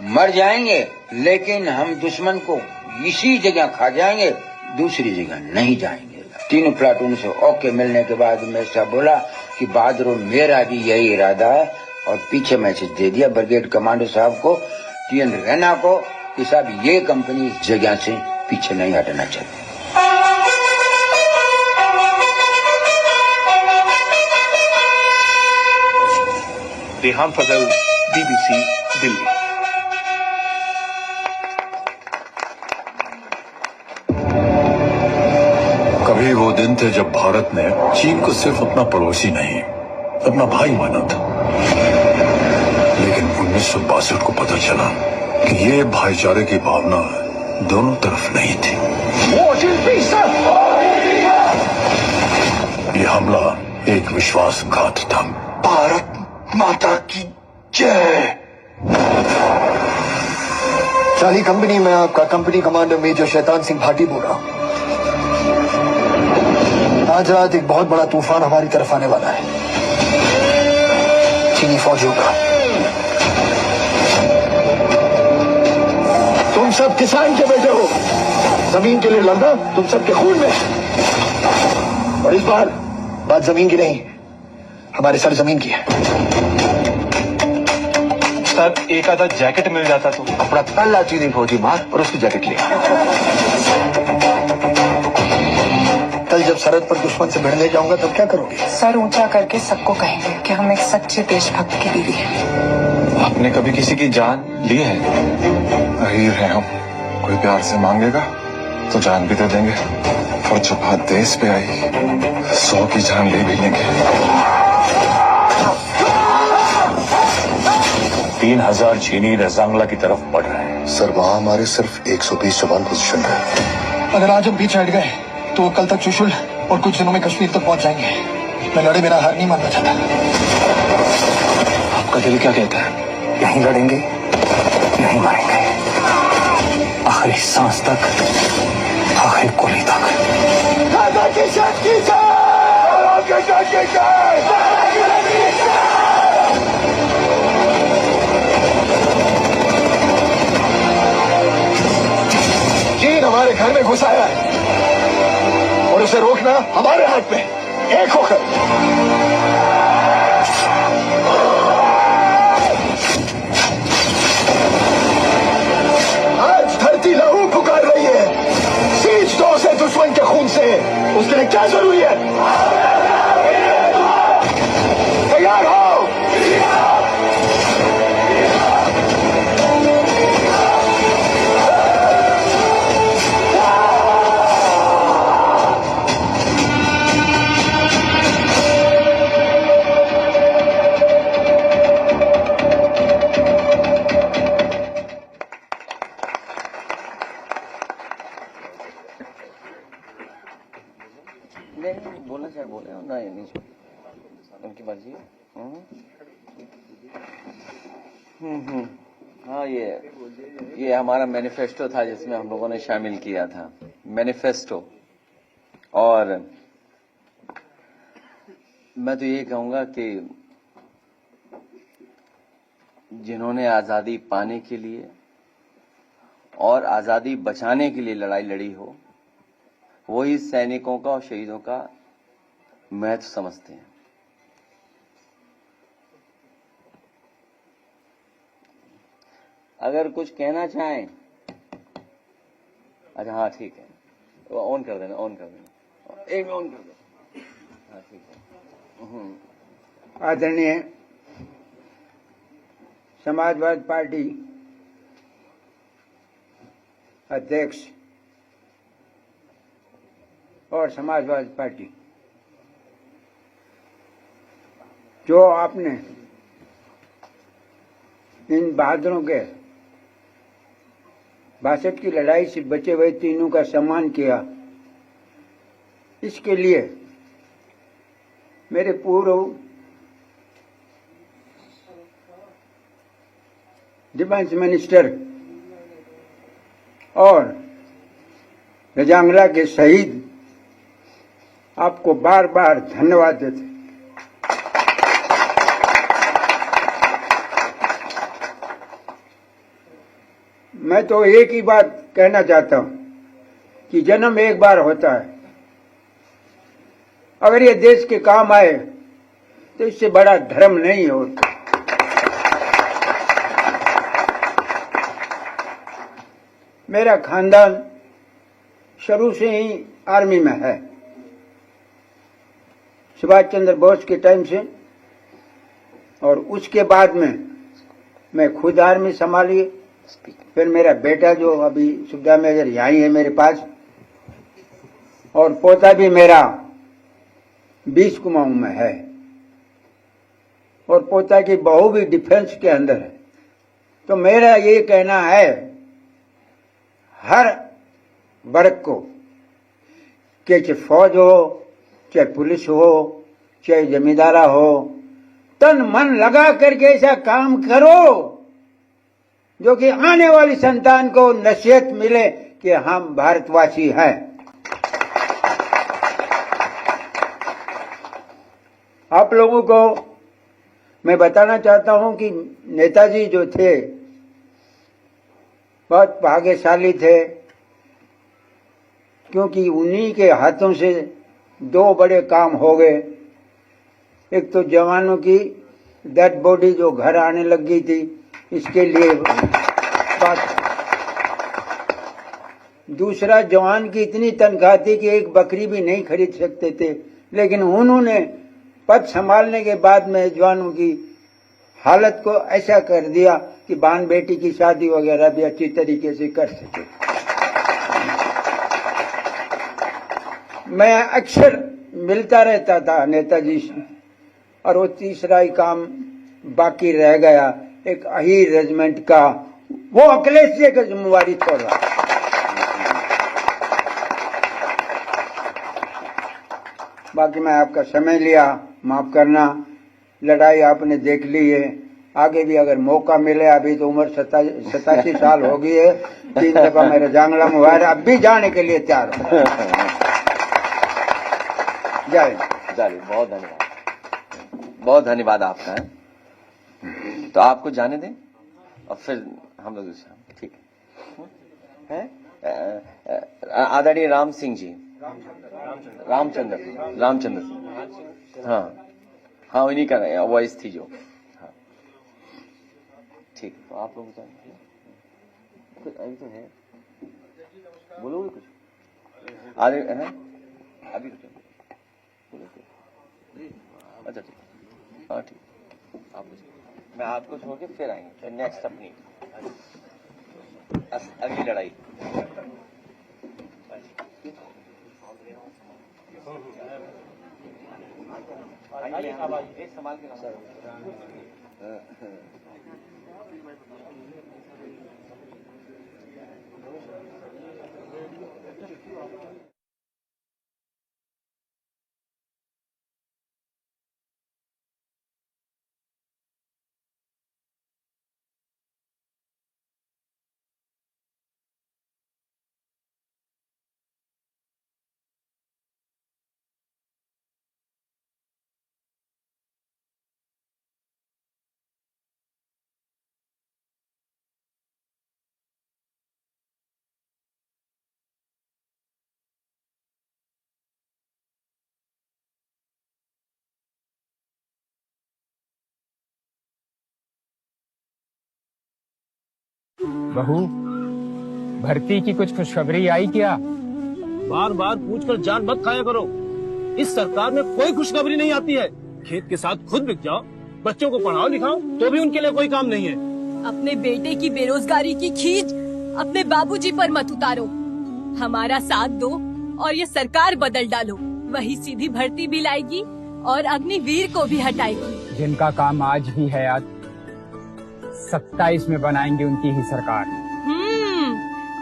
मर जाएंगे लेकिन हम दुश्मन को इसी जगह खा जाएंगे, दूसरी जगह नहीं जाएंगे। तीनों प्लाटून से ओके मिलने के बाद मेरे साहब बोला कि बहादुर मेरा भी यही इरादा है, और पीछे मैसेज दे दिया ब्रिगेड कमांडर साहब को, टीएन रैना को, कि साहब ये कंपनी इस जगह से पीछे नहीं हटना चाहती। रेहान फजल, BBC, दिल्ली। कभी वो दिन थे जब भारत ने चीन को सिर्फ अपना पड़ोसी नहीं, अपना भाई माना था। लेकिन 1962 को पता चला कि ये भाईचारे की भावना दोनों तरफ नहीं थी। ये हमला एक विश्वासघात था। भारत माता की जय। चाली कंपनी में आपका company commander major Shaitan Singh Bhati बोल रहा हूं। आज रात एक बहुत बड़ा तूफान हमारी तरफ आने वाला है, चीनी फौजियों का। तुम सब किसान के बेटे हो, जमीन के लिए लड़ना तुम सबके खून में, और इस बार बात जमीन की नहीं, हमारे सर जमीन की है। सर एक आधा जैकेट मिल जाता तो। अपना पहला चीनी फौजी मार और उसकी जैकेट ले। कल जब सरहद पर दुश्मन से भिड़ने जाऊंगा तब क्या करोगे? सर ऊंचा करके सबको कहेंगे कि हम एक सच्चे देशभक्त की बीवी हैं। आपने कभी किसी की जान ली है? अहीर है हम, कोई प्यार से मांगेगा तो जान भी दे देंगे, और जब बात देश पे आई 100 की जान ले भी लेंगे। 3000 चीनी रजांगला की तरफ बढ़ रहे हैं। सर वहाँ हमारे सिर्फ 120 जवान पोजीशन है। अगर आज हम पीछे हट गए तो कल तक चुशुल और कुछ दिनों में कश्मीर तक पहुंच जाएंगे। मैं लड़े मेरा हार नहीं मानना चाहता। आपका दिल क्या कहता है? यहीं लड़ेंगे, यहीं मरेंगे, आखिरी सांस तक, आखिरी गोली तक। चीन हमारे घर में घुस आया है और उसे रोकना हमारे हाथ में, एक होकर। आज धरती लहू पुकार रही है, सींच दो उसे दुश्मन के खून से। उसके लिए क्या जरूरी है? तैयार हो। बोलना चाहे बोले, नहीं उनकी मर्जी है। हाँ, ये हमारा मैनिफेस्टो था जिसमें हम लोगों ने शामिल किया था, मैनिफेस्टो। और मैं तो ये कहूंगा कि जिन्होंने आजादी पाने के लिए और आजादी बचाने के लिए लड़ाई लड़ी हो, वही सैनिकों का और शहीदों का महत्व समझते हैं। अगर कुछ कहना चाहें, अच्छा हाँ ठीक है, वो ऑन कर देना, एक में ऑन कर दो। हाँ ठीक है। आदरणीय समाजवादी पार्टी अध्यक्ष और समाजवादी पार्टी, जो आपने इन बहादुरों के 62 की लड़ाई से बचे हुए तीनों का सम्मान किया, इसके लिए मेरे पूर्व डिफेंस मिनिस्टर और रजांगला के शहीद आपको बार बार धन्यवाद देते। मैं तो एक ही बात कहना चाहता हूं कि जन्म एक बार होता है, अगर ये देश के काम आए तो इससे बड़ा धर्म नहीं होता। मेरा खानदान शुरू से ही आर्मी में है, सुभाष चंद्र बोस के टाइम से, और उसके बाद में मैं खुद आर्मी संभाली। फिर मेरा बेटा जो अभी सुविधा मेजर यहीं है मेरे पास, और पोता भी मेरा 20 कुमाऊं में है, और पोता की बहू भी डिफेंस के अंदर है। तो मेरा ये कहना है हर वर्ग को, कि चाहे फौज हो, चाहे पुलिस हो, चाहे जमींदारा हो, तन मन लगा करके ऐसा काम करो जो कि आने वाली संतान को नसीहत मिले कि हम भारतवासी हैं। आप लोगों को मैं बताना चाहता हूं कि नेताजी जो थे बहुत भाग्यशाली थे, क्योंकि उन्हीं के हाथों से 2 बड़े काम हो गए। एक तो जवानों की डेड बॉडी जो घर आने लग गई थी, इसके लिए बात। दूसरा, जवान की इतनी तनख्वाह थी कि एक बकरी भी नहीं खरीद सकते थे, लेकिन उन्होंने पद संभालने के बाद में जवानों की हालत को ऐसा कर दिया कि बहन बेटी की शादी वगैरह भी अच्छी तरीके से कर सके। मैं अक्सर मिलता रहता था नेताजी से, और वो तीसरा ही काम बाकी रह गया, एक अहीर रेजिमेंट का, वो अखिलेश जी की जिम्मेवारी छोड़ रहा। बाकी मैं आपका समय लिया, माफ करना। लड़ाई आपने देख ली है, आगे भी अगर मौका मिले, अभी तो उम्र 87 साल हो गई है, 3 दफा मेरे जांगला में हुआ है, अब भी जाने के लिए तैयार हूं। जय बहुत धन्यवाद, बहुत धन्यवाद आपका है। तो आपको जाने दें और फिर हम लोग ठीक है। आदरणीय राम सिंह जी, रामचंद्र, हाँ उन्हीं का वॉइस थी जो, हाँ ठीक। तो आप लोग अभी तो है, बोलोगे कुछ आगे है अभी? अच्छा ठीक, हाँ ठीक, आप मैं आपको छोड़ के फिर आएंगे, फिर नेक्स्ट अपनी अगली लड़ाई। संभाल के बहू, भर्ती की कुछ खुशखबरी आई क्या? बार बार पूछकर जान मत खाया करो। इस सरकार में कोई खुशखबरी नहीं आती है। खेत के साथ खुद बिक जाओ, बच्चों को पढ़ाओ लिखाओ, तो भी उनके लिए कोई काम नहीं है। अपने बेटे की बेरोजगारी की खींच अपने बाबूजी पर मत उतारो। हमारा साथ दो और ये सरकार बदल डालो, वही सीधी भर्ती भी लाएगी और अग्निवीर को भी हटाएगी। जिनका काम आज भी है, आज 27 में बनाएंगे उनकी ही सरकार।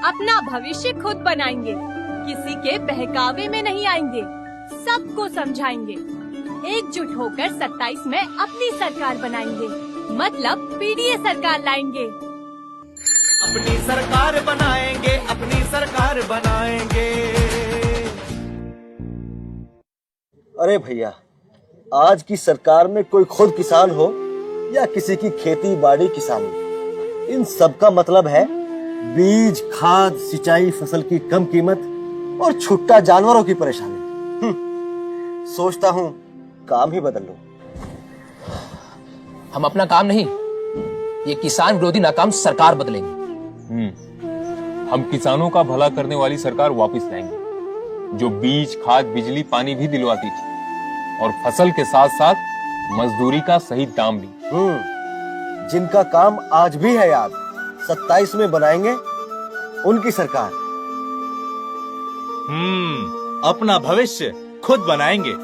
अपना भविष्य खुद बनाएंगे, किसी के बहकावे में नहीं आएंगे, सबको समझाएंगे। एकजुट होकर 27 में अपनी सरकार बनाएंगे, मतलब पीडीए सरकार लाएंगे। अपनी सरकार बनाएंगे, अपनी सरकार बनाएंगे। अरे भैया, आज की सरकार में कोई खुद किसान हो या किसी की खेती बाड़ी किसानी, इन सब का मतलब है बीज, खाद, सिंचाई, फसल की कम कीमत और छुट्टा जानवरों की परेशानी। सोचता हूँ काम ही बदल लो। हम अपना काम नहीं, ये किसान विरोधी नाकाम सरकार बदलेंगे। हम किसानों का भला करने वाली सरकार वापस लाएंगे, जो बीज, खाद, बिजली, पानी भी दिलवाती थी और फसल के साथ साथ मजदूरी का सही दाम भी। जिनका काम आज भी है याद, 27 में बनाएंगे उनकी सरकार। अपना भविष्य खुद बनाएंगे,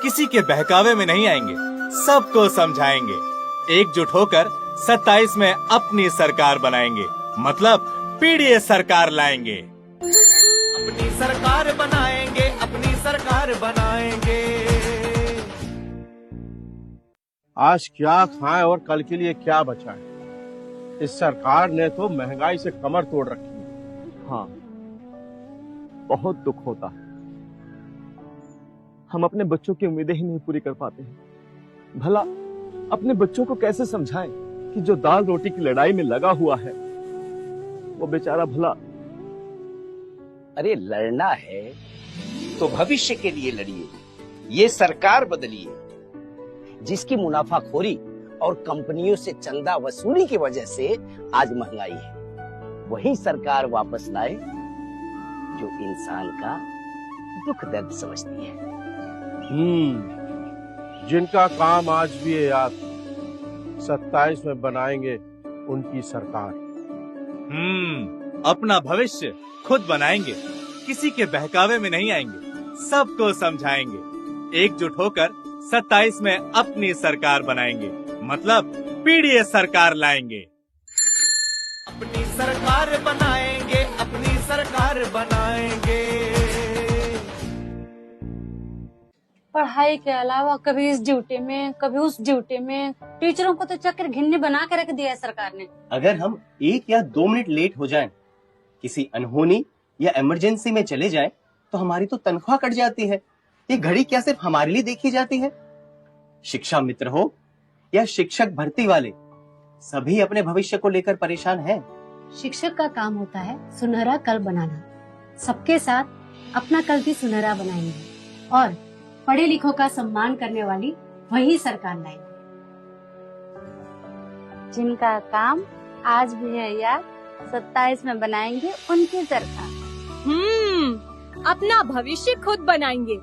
किसी के बहकावे में नहीं आएंगे, सबको समझाएंगे। एकजुट होकर 27 में अपनी सरकार बनाएंगे, मतलब पीडीए सरकार लाएंगे। अपनी सरकार बनाएंगे, अपनी सरकार बनाएंगे। आज क्या खाएं और कल के लिए क्या बचाएं? इस सरकार ने तो महंगाई से कमर तोड़ रखी है। हाँ, बहुत दुख होता है। हम अपने बच्चों की उम्मीदें ही नहीं पूरी कर पाते हैं। भला अपने बच्चों को कैसे समझाएं कि जो दाल रोटी की लड़ाई में लगा हुआ है वो बेचारा भला। अरे लड़ना है तो भविष्य के लिए लड़िए, ये सरकार बदलिए। जिसकी मुनाफाखोरी और कंपनियों से चंदा वसूली की वजह से आज महंगाई है, वही सरकार वापस लाए जो इंसान का दुख दर्द समझती है। जिनका काम आज भी है याद, 27 में बनाएंगे उनकी सरकार। अपना भविष्य खुद बनाएंगे, किसी के बहकावे में नहीं आएंगे, सबको समझाएंगे। एकजुट होकर 27 में अपनी सरकार बनाएंगे, मतलब पीडीए सरकार लाएंगे। अपनी सरकार बनाएंगे, अपनी सरकार बनाएंगे। पढ़ाई के अलावा कभी इस ड्यूटी में, कभी उस ड्यूटी में, टीचरों को तो चक्कर घिन्नी बना के रख दिया है सरकार ने। अगर हम 1 या 2 मिनट लेट हो जाएं, किसी अनहोनी या इमरजेंसी में चले जाएं, तो हमारी तो तनख्वाह कट जाती है। ये घड़ी क्या सिर्फ हमारे लिए देखी जाती है? शिक्षा मित्र हो या शिक्षक भर्ती वाले, सभी अपने भविष्य को लेकर परेशान हैं। शिक्षक का काम होता है सुनहरा कल बनाना। सबके साथ अपना कल भी सुनहरा बनाएंगे और पढ़े लिखों का सम्मान करने वाली वही सरकार लाएंगे। जिनका काम आज भी है याद, 27 में बनाएंगे उनकी सरकार। अपना भविष्य खुद बनाएंगे,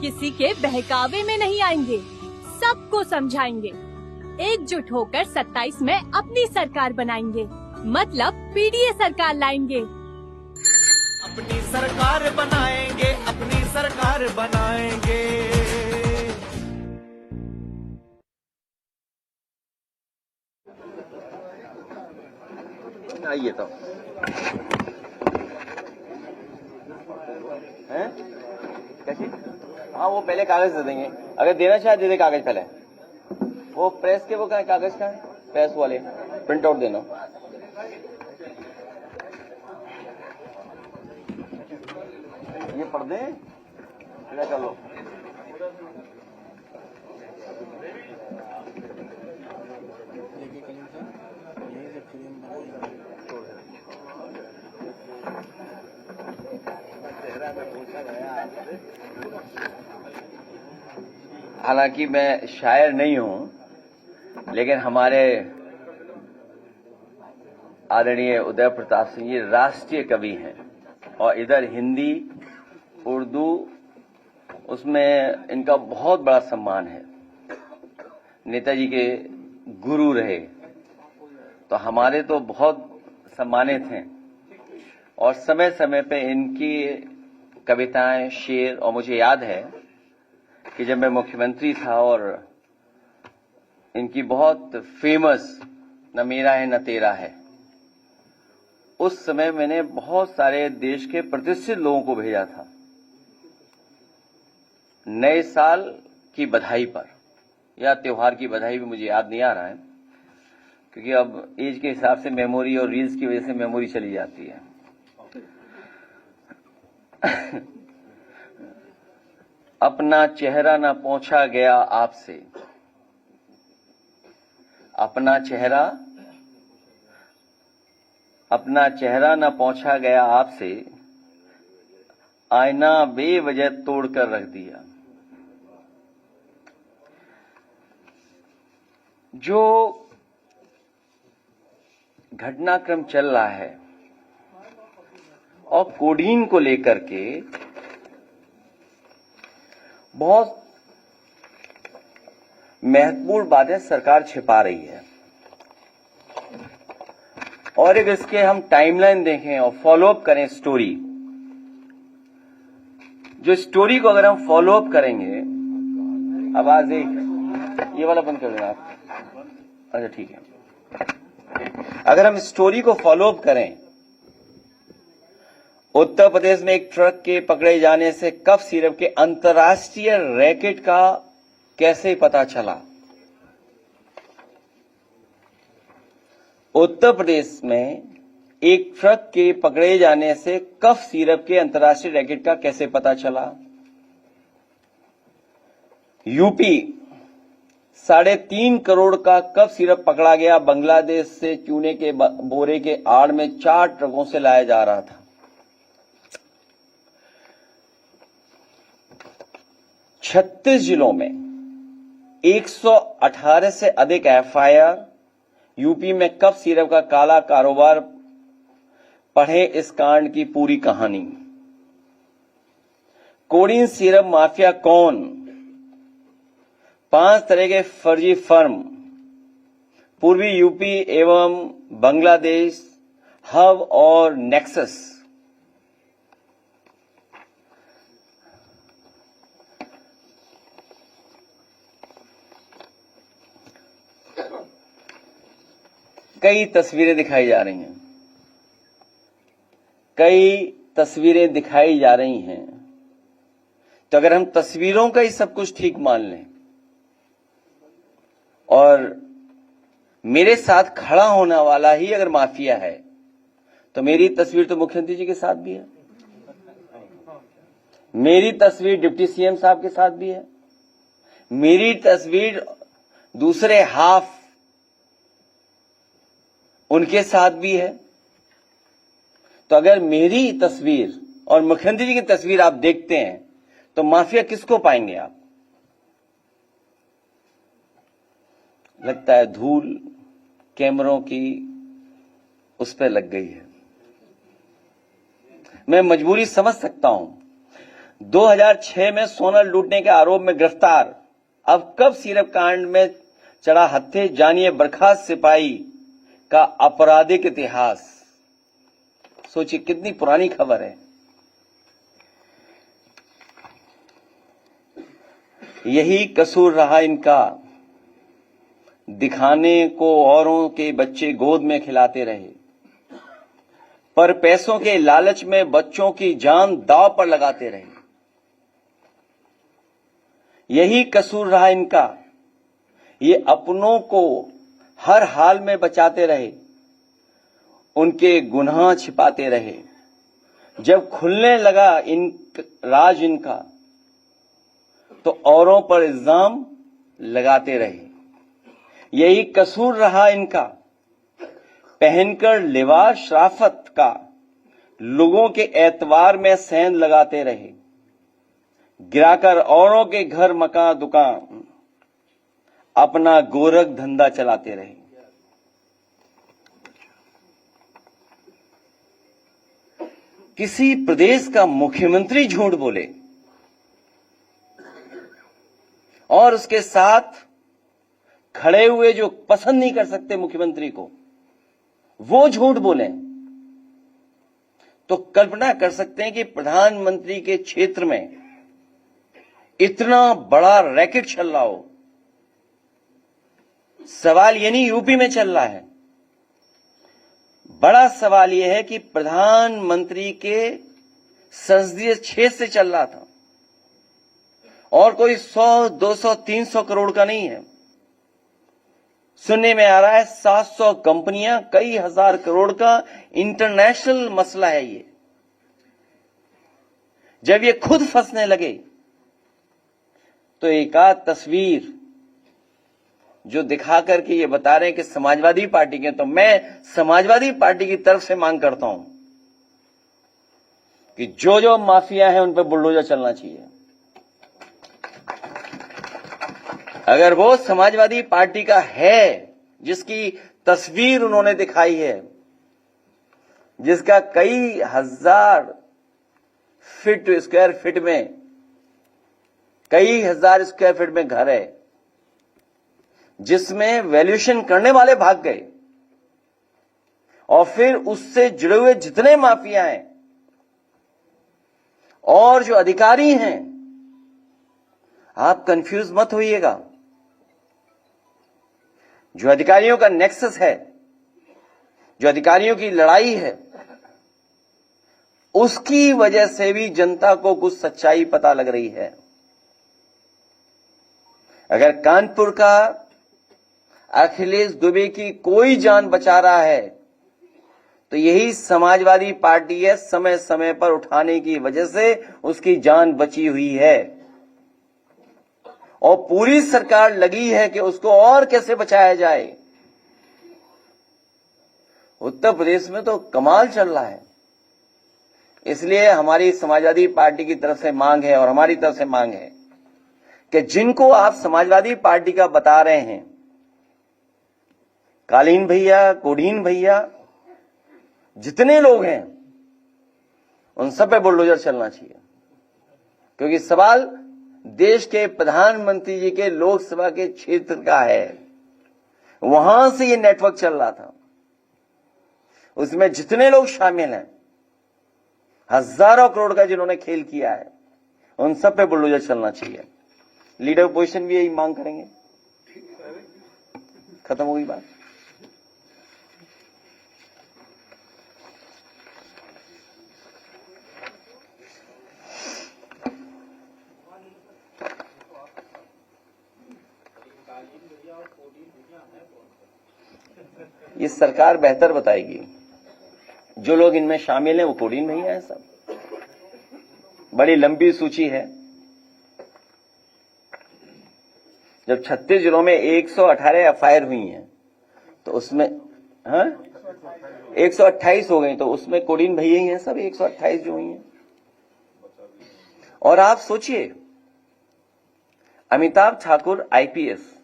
किसी के बहकावे में नहीं आएंगे, सबको समझाएंगे। एकजुट होकर 27 में अपनी सरकार बनाएंगे, मतलब पीडीए सरकार लाएंगे। अपनी सरकार बनाएंगे, अपनी सरकार बनाएंगे। आइए तो हैं कैसी? हाँ, वो पहले कागज दे देंगे, अगर देना चाहे दे दे कागज पहले। वो प्रेस के वो क्या कागज का है, प्रेस वाले प्रिंट आउट देना। ये पढ़ दे, कर लो। हालांकि मैं शायर नहीं हूं, लेकिन हमारे आदरणीय उदय प्रताप सिंह जी राष्ट्रीय कवि हैं और इधर हिंदी, उर्दू, उसमें इनका बहुत बड़ा सम्मान है। नेताजी के गुरु रहे, तो हमारे तो बहुत सम्मानित हैं और समय समय पे इनकी कविताएं, शेर, और मुझे याद है कि जब मैं मुख्यमंत्री था और इनकी बहुत फेमस न मेरा है न तेरा है, उस समय मैंने बहुत सारे देश के प्रतिष्ठित लोगों को भेजा था नए साल की बधाई पर, या त्योहार की बधाई भी मुझे याद नहीं आ रहा है। क्योंकि अब एज के हिसाब से मेमोरी और रील्स की वजह से मेमोरी चली जाती है। अपना चेहरा न पहुंचा गया आपसे, अपना चेहरा न पहुंचा गया आपसे, आईना बेवजह तोड़कर रख दिया। जो घटनाक्रम चल रहा है और कोडीन को लेकर के बहुत महत्वपूर्ण बातें सरकार छिपा रही है, और एक इसके हम टाइमलाइन देखें और फॉलोअप करें स्टोरी, जो स्टोरी को अगर हम फॉलोअप करेंगे, आवाज एक ये वाला बंद कर देना आप, अच्छा ठीक है। अगर हम स्टोरी को फॉलोअप करें, उत्तर प्रदेश में एक ट्रक के पकड़े जाने से कफ सिरप के अंतर्राष्ट्रीय रैकेट का कैसे पता चला। उत्तर प्रदेश में एक ट्रक के पकड़े जाने से कफ सिरप के अंतर्राष्ट्रीय रैकेट का कैसे पता चला। यूपी 3.5 करोड़ का कफ सिरप पकड़ा गया, बांग्लादेश से चूने के बोरे के आड़ में 4 ट्रकों से लाया जा रहा था। 36 जिलों में 118 से अधिक एफआईआर। यूपी में कफ सिरप का काला कारोबार, पढ़े इस कांड की पूरी कहानी। कोडीन सिरप माफिया कौन? 5 तरह के फर्जी फर्म, पूर्वी यूपी एवं बांग्लादेश, हब और नेक्सस। कई तस्वीरें दिखाई जा रही हैं, तो अगर हम तस्वीरों का ही सब कुछ ठीक मान लें और मेरे साथ खड़ा होने वाला ही अगर माफिया है, तो मेरी तस्वीर तो मुख्यमंत्री जी के साथ भी है, मेरी तस्वीर डिप्टी सीएम साहब के साथ भी है, मेरी तस्वीर दूसरे हाफ उनके साथ भी है। तो अगर मेरी तस्वीर और मुख्यमंत्री जी की तस्वीर आप देखते हैं, तो माफिया किसको पाएंगे आप? लगता है धूल कैमरों की उस पर लग गई है। मैं मजबूरी समझ सकता हूं। 2006 में सोना लूटने के आरोप में गिरफ्तार, अब कब सिरप कांड में चढ़ा हत्थे, जानिए बर्खास्त सिपाही का आपराधिक इतिहास। सोचिए कितनी पुरानी खबर है। यही कसूर रहा इनका, दिखाने को औरों के बच्चे गोद में खिलाते रहे, पर पैसों के लालच में बच्चों की जान दांव पर लगाते रहे। यही कसूर रहा इनका, ये अपनों को हर हाल में बचाते रहे, उनके गुनाह छिपाते रहे। जब खुलने लगा राज इनका, तो औरों पर इल्जाम लगाते रहे। यही कसूर रहा इनका, पहनकर लिबास शराफत का लोगों के एतवार में सेंध लगाते रहे, गिराकर औरों के घर मकान दुकान अपना गोरख धंधा चलाते रहे। किसी प्रदेश का मुख्यमंत्री झूठ बोले और उसके साथ खड़े हुए जो पसंद नहीं कर सकते मुख्यमंत्री को, वो झूठ बोले, तो कल्पना कर सकते हैं कि प्रधानमंत्री के क्षेत्र में इतना बड़ा रैकेट चल रहा हो। सवाल ये नहीं यूपी में चल रहा है, बड़ा सवाल यह है कि प्रधानमंत्री के संसदीय क्षेत्र से चल रहा था, और कोई 100, 200, 300 करोड़ का नहीं है, सुनने में आ रहा है 700 कंपनियां, कई हजार करोड़ का इंटरनेशनल मसला है ये। जब ये खुद फंसने लगे तो एक आध तस्वीर जो दिखा करके ये बता रहे हैं कि समाजवादी पार्टी के, तो मैं समाजवादी पार्टी की तरफ से मांग करता हूं कि जो जो माफिया है उन पर बुलडोजर चलना चाहिए। अगर वो समाजवादी पार्टी का है जिसकी तस्वीर उन्होंने दिखाई है, जिसका कई हजार फीट स्क्वायर फीट में, कई हजार स्क्वायर फीट में घर है, जिसमें वैल्यूएशन करने वाले भाग गए, और फिर उससे जुड़े हुए जितने माफिया हैं और जो अधिकारी हैं, आप कंफ्यूज मत होइएगा। जो अधिकारियों का नेक्सस है, जो अधिकारियों की लड़ाई है, उसकी वजह से भी जनता को कुछ सच्चाई पता लग रही है। अगर कानपुर का अखिलेश दुबे की कोई जान बचा रहा है तो यही समाजवादी पार्टी है, समय समय पर उठाने की वजह से उसकी जान बची हुई है, और पूरी सरकार लगी है कि उसको और कैसे बचाया जाए। उत्तर प्रदेश में तो कमाल चल रहा है। इसलिए हमारी समाजवादी पार्टी की तरफ से मांग है, और हमारी तरफ से मांग है कि जिनको आप समाजवादी पार्टी का बता रहे हैं, कालीन भैया, कोडीन भैया, जितने लोग हैं, उन सब पे बुलडोजर चलना चाहिए। क्योंकि सवाल देश के प्रधानमंत्री जी के लोकसभा के क्षेत्र का है, वहां से ये नेटवर्क चल रहा था। उसमें जितने लोग शामिल हैं, हजारों करोड़ का जिन्होंने खेल किया है, उन सब पे बुलडोजर चलना चाहिए। लीडर ऑपोजिशन भी यही मांग करेंगे। खत्म हो गई बात। ये सरकार बेहतर बताएगी। जो लोग इनमें शामिल हैं वो कोडीन भैया हैं सब। बड़ी लंबी सूची है। जब 36 जिलों में 118 एफआईआर हुई हैं तो उसमें 128 हो गई, तो उसमें कोडीन भैया ही हैं सब, 128 जो हुई हैं। और आप सोचिए, अमिताभ ठाकुर आईपीएस,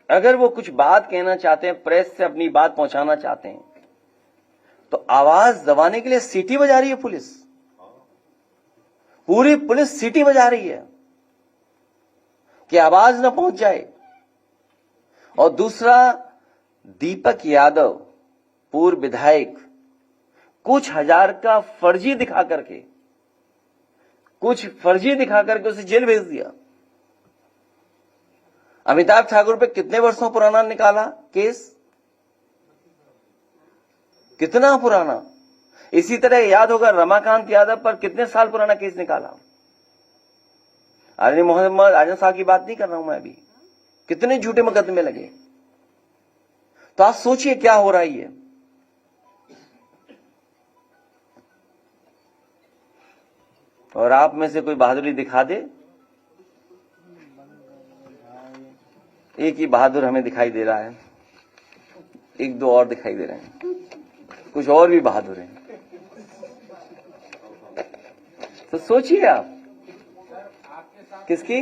अगर वो कुछ बात कहना चाहते हैं, प्रेस से अपनी बात पहुंचाना चाहते हैं, तो आवाज दबाने के लिए सीटी बजा रही है पुलिस। पूरी पुलिस सीटी बजा रही है कि आवाज न पहुंच जाए। और दूसरा, दीपक यादव पूर्व विधायक, कुछ हजार का फर्जी दिखा करके उसे जेल भेज दिया। अमिताभ ठाकुर पे कितने वर्षों पुराना निकाला केस, कितना पुराना। इसी तरह याद होगा रमाकांत यादव पर कितने साल पुराना केस निकाला। आजम मोहम्मद आजम साहब की बात नहीं कर रहा हूं मैं अभी, कितने झूठे मुकदमे लगे। तो आप सोचिए क्या हो रहा है। और आप में से कोई बहादुरी दिखा दे। एक ही बहादुर हमें दिखाई दे रहा है, एक दो और दिखाई दे रहे हैं, कुछ और भी बहादुर हैं। तो सोचिए आप किसकी।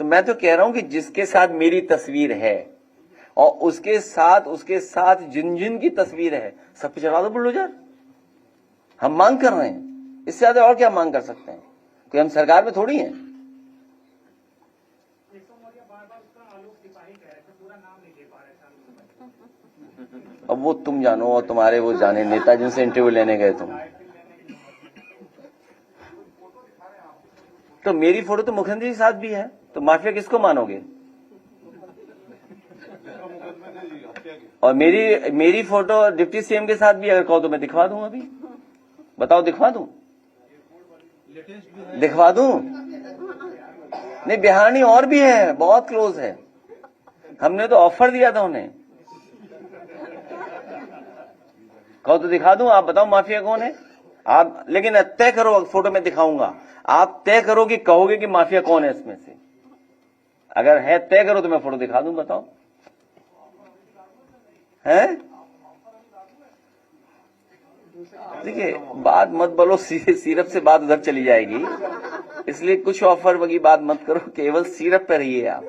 तो मैं तो कह रहा हूं कि जिसके साथ मेरी तस्वीर है और उसके साथ जिन जिन की तस्वीर है, सब पे चढ़ा दो बुलडोजर। हम मांग कर रहे हैं, इससे ज्यादा और क्या मांग कर सकते हैं। कि हम सरकार में थोड़ी हैं। अब वो तुम जानो और तुम्हारे वो जाने नेता जिनसे इंटरव्यू लेने गए तुम। तो मेरी फोटो तो मुख्यमंत्री के साथ भी है, तो माफिया किसको मानोगे। और मेरी फोटो डिप्टी सीएम के साथ भी अगर कहो तो मैं दिखवा दूं। अभी बताओ, दिखवा दूं? नहीं, बिहानी और भी है, बहुत क्लोज है। हमने तो ऑफर दिया था उन्हें। कहो तो दिखा दूं, आप बताओ माफिया कौन है आप, लेकिन तय करो, फोटो में दिखाऊंगा, आप तय करो कि कहोगे कि माफिया कौन है इसमें से। अगर है तय करो तो मैं फोटो दिखा दूं, बताओ है। देखिए बात मत बोलो, सिरप से बात उधर चली जाएगी, इसलिए कुछ ऑफर वगी बात मत करो, केवल सिरप पे रहिए आप।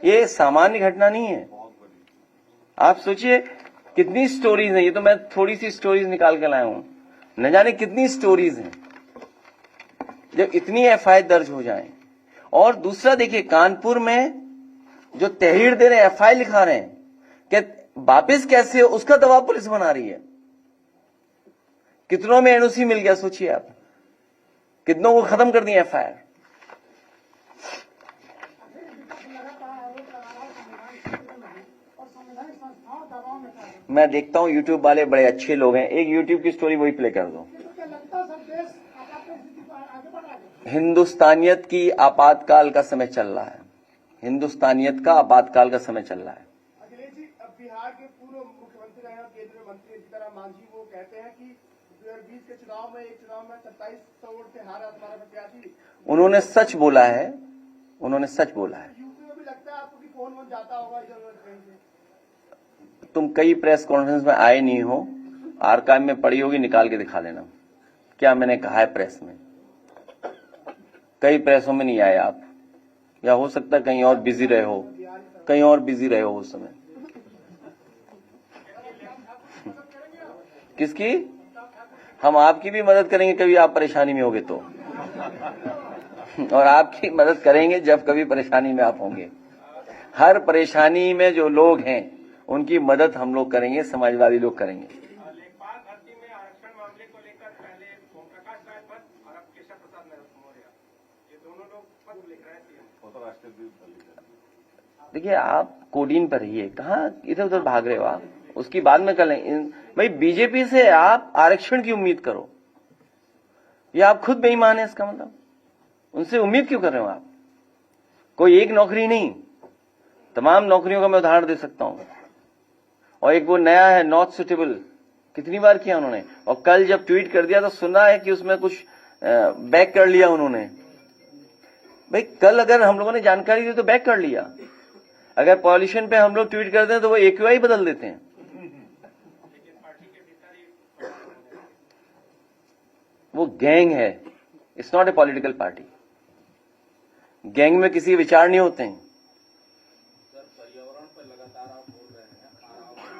ये सामान्य घटना नहीं है। आप सोचिए कितनी स्टोरीज हैं, ये तो मैं थोड़ी सी स्टोरीज निकाल के लाया हूं, न जाने कितनी स्टोरीज हैं जब इतनी एफआईआर दर्ज हो जाए। और दूसरा देखिए, कानपुर में जो तहरीर दे रहे हैं, एफआईआर लिखा रहे हैं, कि वापिस कैसे हो उसका दबाव पुलिस बना रही है। कितनों में एनओसी मिल गया सोचिए आप, कितनों को खत्म कर दिया एफआईआर। मैं देखता हूं यूट्यूब वाले बड़े अच्छे लोग हैं, एक यूट्यूब की स्टोरी वही प्ले कर दो। हिंदुस्तानियत की आपातकाल का समय चल रहा है, हिंदुस्तानियत का आपातकाल का समय चल रहा है। बिहार के पूर्व मुख्यमंत्री रहे केंद्रीय मंत्री सीताराम मांझी, वो कहते हैं कि 2020 के चुनाव में, एक चुनाव में 2700 वोट से हारा तुम्हारा प्रत्याशी। उन्होंने सच बोला है, उन्होंने सच बोला है। यूपी में भी लगता है आपको कि फोन वोन जाता होगा इधर उधर कहीं से। तुम कई प्रेस कॉन्फ्रेंस में आए नहीं हो, आर्काइव में पड़ी होगी, निकाल के दिखा देना क्या मैंने कहा है प्रेस में। कई प्रेसों में नहीं आए आप, या हो सकता है कहीं और बिजी रहे हो, कहीं और बिजी रहे हो उस समय। किसकी? हम आपकी भी मदद करेंगे कभी आप परेशानी में होगे तो, और आपकी मदद करेंगे जब कभी परेशानी में आप होंगे। हर परेशानी में जो लोग हैं उनकी मदद हम लोग करेंगे, समाजवादी लोग करेंगे। लेखपाल भर्ती में आरक्षण मामले को लेकर पहले ओम प्रकाश राय पद और अब केशव प्रसाद मौर्य, ये दोनों लोग पद लिख रहे हैं। देखिए आप कोडीन पर रहिए, कहाँ इधर उधर भाग रहे हो आप, उसकी बाद में कर लें। भाई बीजेपी से आप आरक्षण की उम्मीद करो, ये आप खुद बेईमान है, इसका मतलब उनसे उम्मीद क्यों कर रहे हो आप? कोई एक नौकरी नहीं, तमाम नौकरियों का मैं उदाहरण दे सकता हूं। और एक वो नया है नॉट सुटेबल, कितनी बार किया उन्होंने, और कल जब ट्वीट कर दिया तो सुना है कि उसमें कुछ बैक कर लिया उन्होंने। भाई कल अगर हम लोगों ने जानकारी दी तो बैक कर लिया, अगर पॉल्यूशन पे हम लोग ट्वीट करते हैं तो वो AQI बदल देते हैं। वो गैंग है, it's not a political party. Gang में किसी विचार नहीं होते हैं।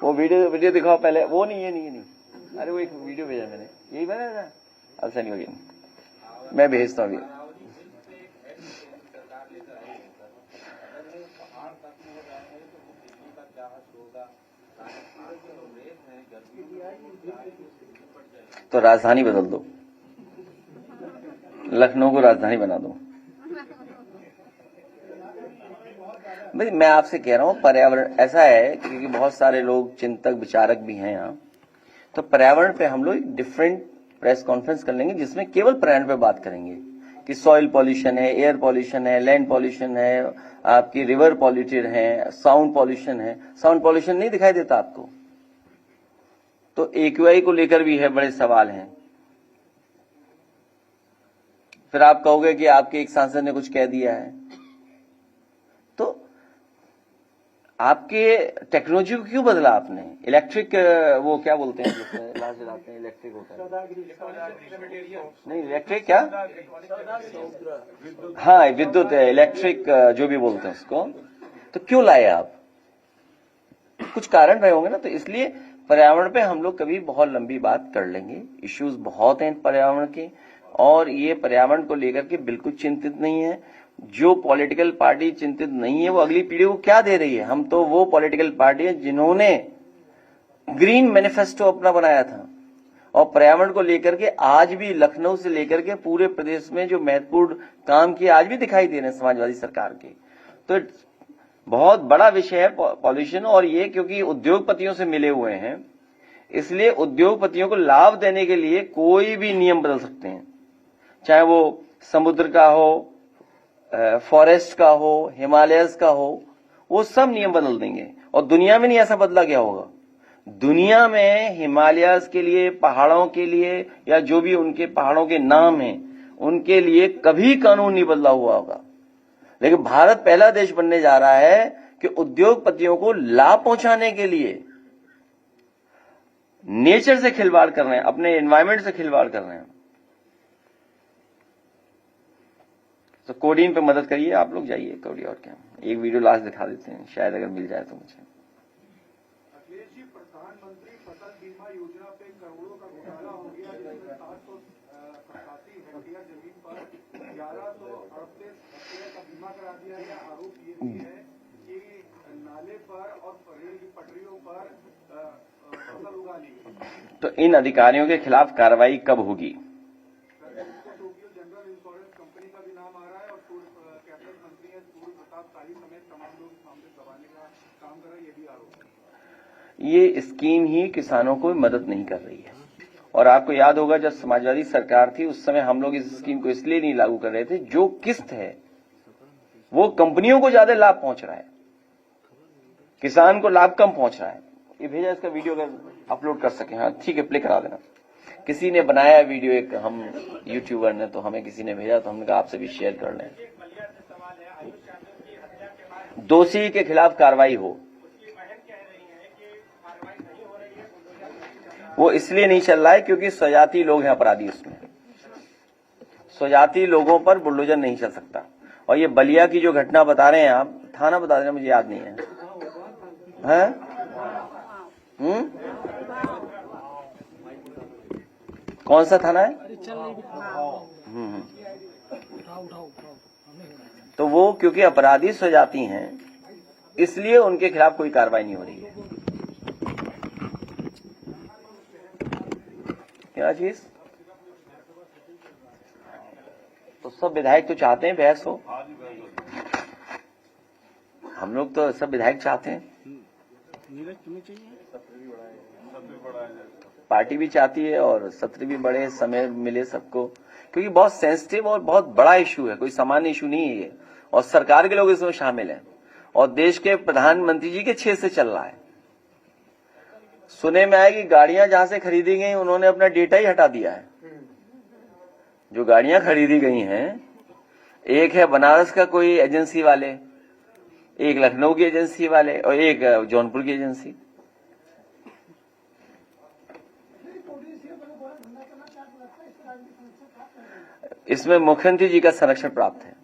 वो वीडियो दिखाओ पहले, वो नहीं, ये नहीं, ये नहीं। अरे वो एक वीडियो भेजा मैंने, यही भेजा था, अब से नहीं होगी, मैं भेजता हूँ अभी। तो राजधानी बदल दो, लखनऊ को राजधानी बना दो। भाई मैं आपसे कह रहा हूं, पर्यावरण ऐसा है क्योंकि बहुत सारे लोग चिंतक विचारक भी हैं यहाँ, तो पर्यावरण पे हम लोग एक डिफरेंट प्रेस कॉन्फ्रेंस कर लेंगे जिसमें केवल पर्यावरण पे बात करेंगे कि सॉइल पॉल्यूशन है, एयर पॉल्यूशन है, लैंड पॉल्यूशन है, आपकी रिवर पॉल्यूटेड है, साउंड पॉल्यूशन है। साउंड पॉल्यूशन नहीं दिखाई देता आपको? तो AQI को लेकर भी है, बड़े सवाल हैं। फिर आप कहोगे कि आपके एक सांसद ने कुछ कह दिया है, तो आपके टेक्नोलॉजी को क्यों बदला आपने? इलेक्ट्रिक वो क्या बोलते हैं जिसमें लाश जलाते हैं, इलेक्ट्रिक होता है नहीं, इलेक्ट्रिक क्या, हाँ विद्युत है, इलेक्ट्रिक जो भी बोलते हैं उसको, तो क्यों लाए आप? कुछ कारण रहे होंगे ना। तो इसलिए पर्यावरण पे हम लोग कभी बहुत लंबी बात कर लेंगे, इश्यूज बहुत हैं पर्यावरण के, और ये पर्यावरण को लेकर के बिल्कुल चिंतित नहीं है। जो पॉलिटिकल पार्टी चिंतित नहीं है वो अगली पीढ़ी को क्या दे रही है? हम तो वो पॉलिटिकल पार्टी है जिन्होंने ग्रीन मैनिफेस्टो अपना बनाया था, और पर्यावरण को लेकर के आज भी लखनऊ से लेकर के पूरे प्रदेश में जो महत्वपूर्ण काम किए आज भी दिखाई दे रहे हैं समाजवादी सरकार के। तो बहुत बड़ा विषय है पॉल्यूशन, और ये क्योंकि उद्योगपतियों से मिले हुए हैं, इसलिए उद्योगपतियों को लाभ देने के लिए कोई भी नियम बदल सकते हैं, चाहे वो समुद्र का हो, फॉरेस्ट का हो, हिमालयस का हो, वो सब नियम बदल देंगे। और दुनिया में नहीं ऐसा बदला गया होगा। दुनिया में हिमालयस के लिए, पहाड़ों के लिए, या जो भी उनके पहाड़ों के नाम हैं, उनके लिए कभी कानून नहीं बदला हुआ होगा। लेकिन भारत पहला देश बनने जा रहा है कि उद्योगपतियों को लाभ पहुंचाने के लिए नेचर से खिलवाड़ कर रहे हैं, अपने एनवायरमेंट से खिलवाड़ कर रहे हैं। तो कोडीन पे मदद करिए, आप लोग जाइए कोडी। और क्या, एक वीडियो लास्ट दिखा देते हैं, शायद अगर मिल जाए तो मुझे। अखिलेश जी, प्रधानमंत्री फसल बीमा योजना पे करोड़ों का घोटाला हो गया, जिसमें 787 हेक्टेयर जमीन पर 1138 हेक्टेयर का बीमा करा दिया गया। आरोप ये भी है कि नाले पर और रेल की पटरियों पर फसल उगा ली गई। तो इन अधिकारियों के खिलाफ कार्रवाई कब होगी? टोक्यो जनरल इंश्योरेंस कंपनी का भी नाम आ रहा है और कैबिनेट मंत्री है सूर्य प्रताप शाही समेत तमाम लोग सामने दबाने का काम कर रहे हैं, ये भी आरोप है। ये स्कीम ही किसानों को मदद नहीं कर रही है। और आपको याद होगा जब समाजवादी सरकार थी उस समय हम लोग इस स्कीम को इसलिए नहीं लागू कर रहे थे, जो किस्त है वो कंपनियों को ज्यादा लाभ पहुंच रहा है, किसान को लाभ कम पहुंच रहा है। ये भेजा, इसका वीडियो अगर अपलोड कर सके। हाँ ठीक है, प्ले करा देना। किसी ने बनाया वीडियो, एक हम यूट्यूबर ने, तो हमें किसी ने भेजा, तो हमने कहा आपसे भी शेयर कर लें। दोषी के खिलाफ कार्रवाई हो, वो इसलिए नहीं चल रहा है क्योंकि स्वजाति लोग हैं अपराधी उसमें। स्वजाति लोगों पर बुलडोजर नहीं चल सकता। और ये बलिया की जो घटना बता रहे हैं आप, थाना बता देना, मुझे याद नहीं है, हैं? कौन सा थाना है? तो वो क्योंकि अपराधी स्वजाति हैं इसलिए उनके खिलाफ कोई कार्रवाई नहीं हो रही है। क्या चीज? तो सब विधायक तो चाहते हैं बहस हो, हम लोग तो सब विधायक चाहते हैं, पार्टी भी चाहती है और सत्र भी बढ़े, समय मिले सबको, क्योंकि बहुत सेंसिटिव और बहुत बड़ा इशू है, कोई सामान्य इशू नहीं है ये। और सरकार के लोग इसमें शामिल हैं और देश के प्रधानमंत्री जी के छेद से चल रहा है। सुने में आया कि गाड़ियां जहां से खरीदी गई उन्होंने अपना डेटा ही हटा दिया है। जो गाड़ियां खरीदी गई हैं, एक है बनारस का कोई एजेंसी वाले, एक लखनऊ की एजेंसी वाले और एक जौनपुर की एजेंसी। इसमें मुख्यमंत्री जी का संरक्षण प्राप्त है।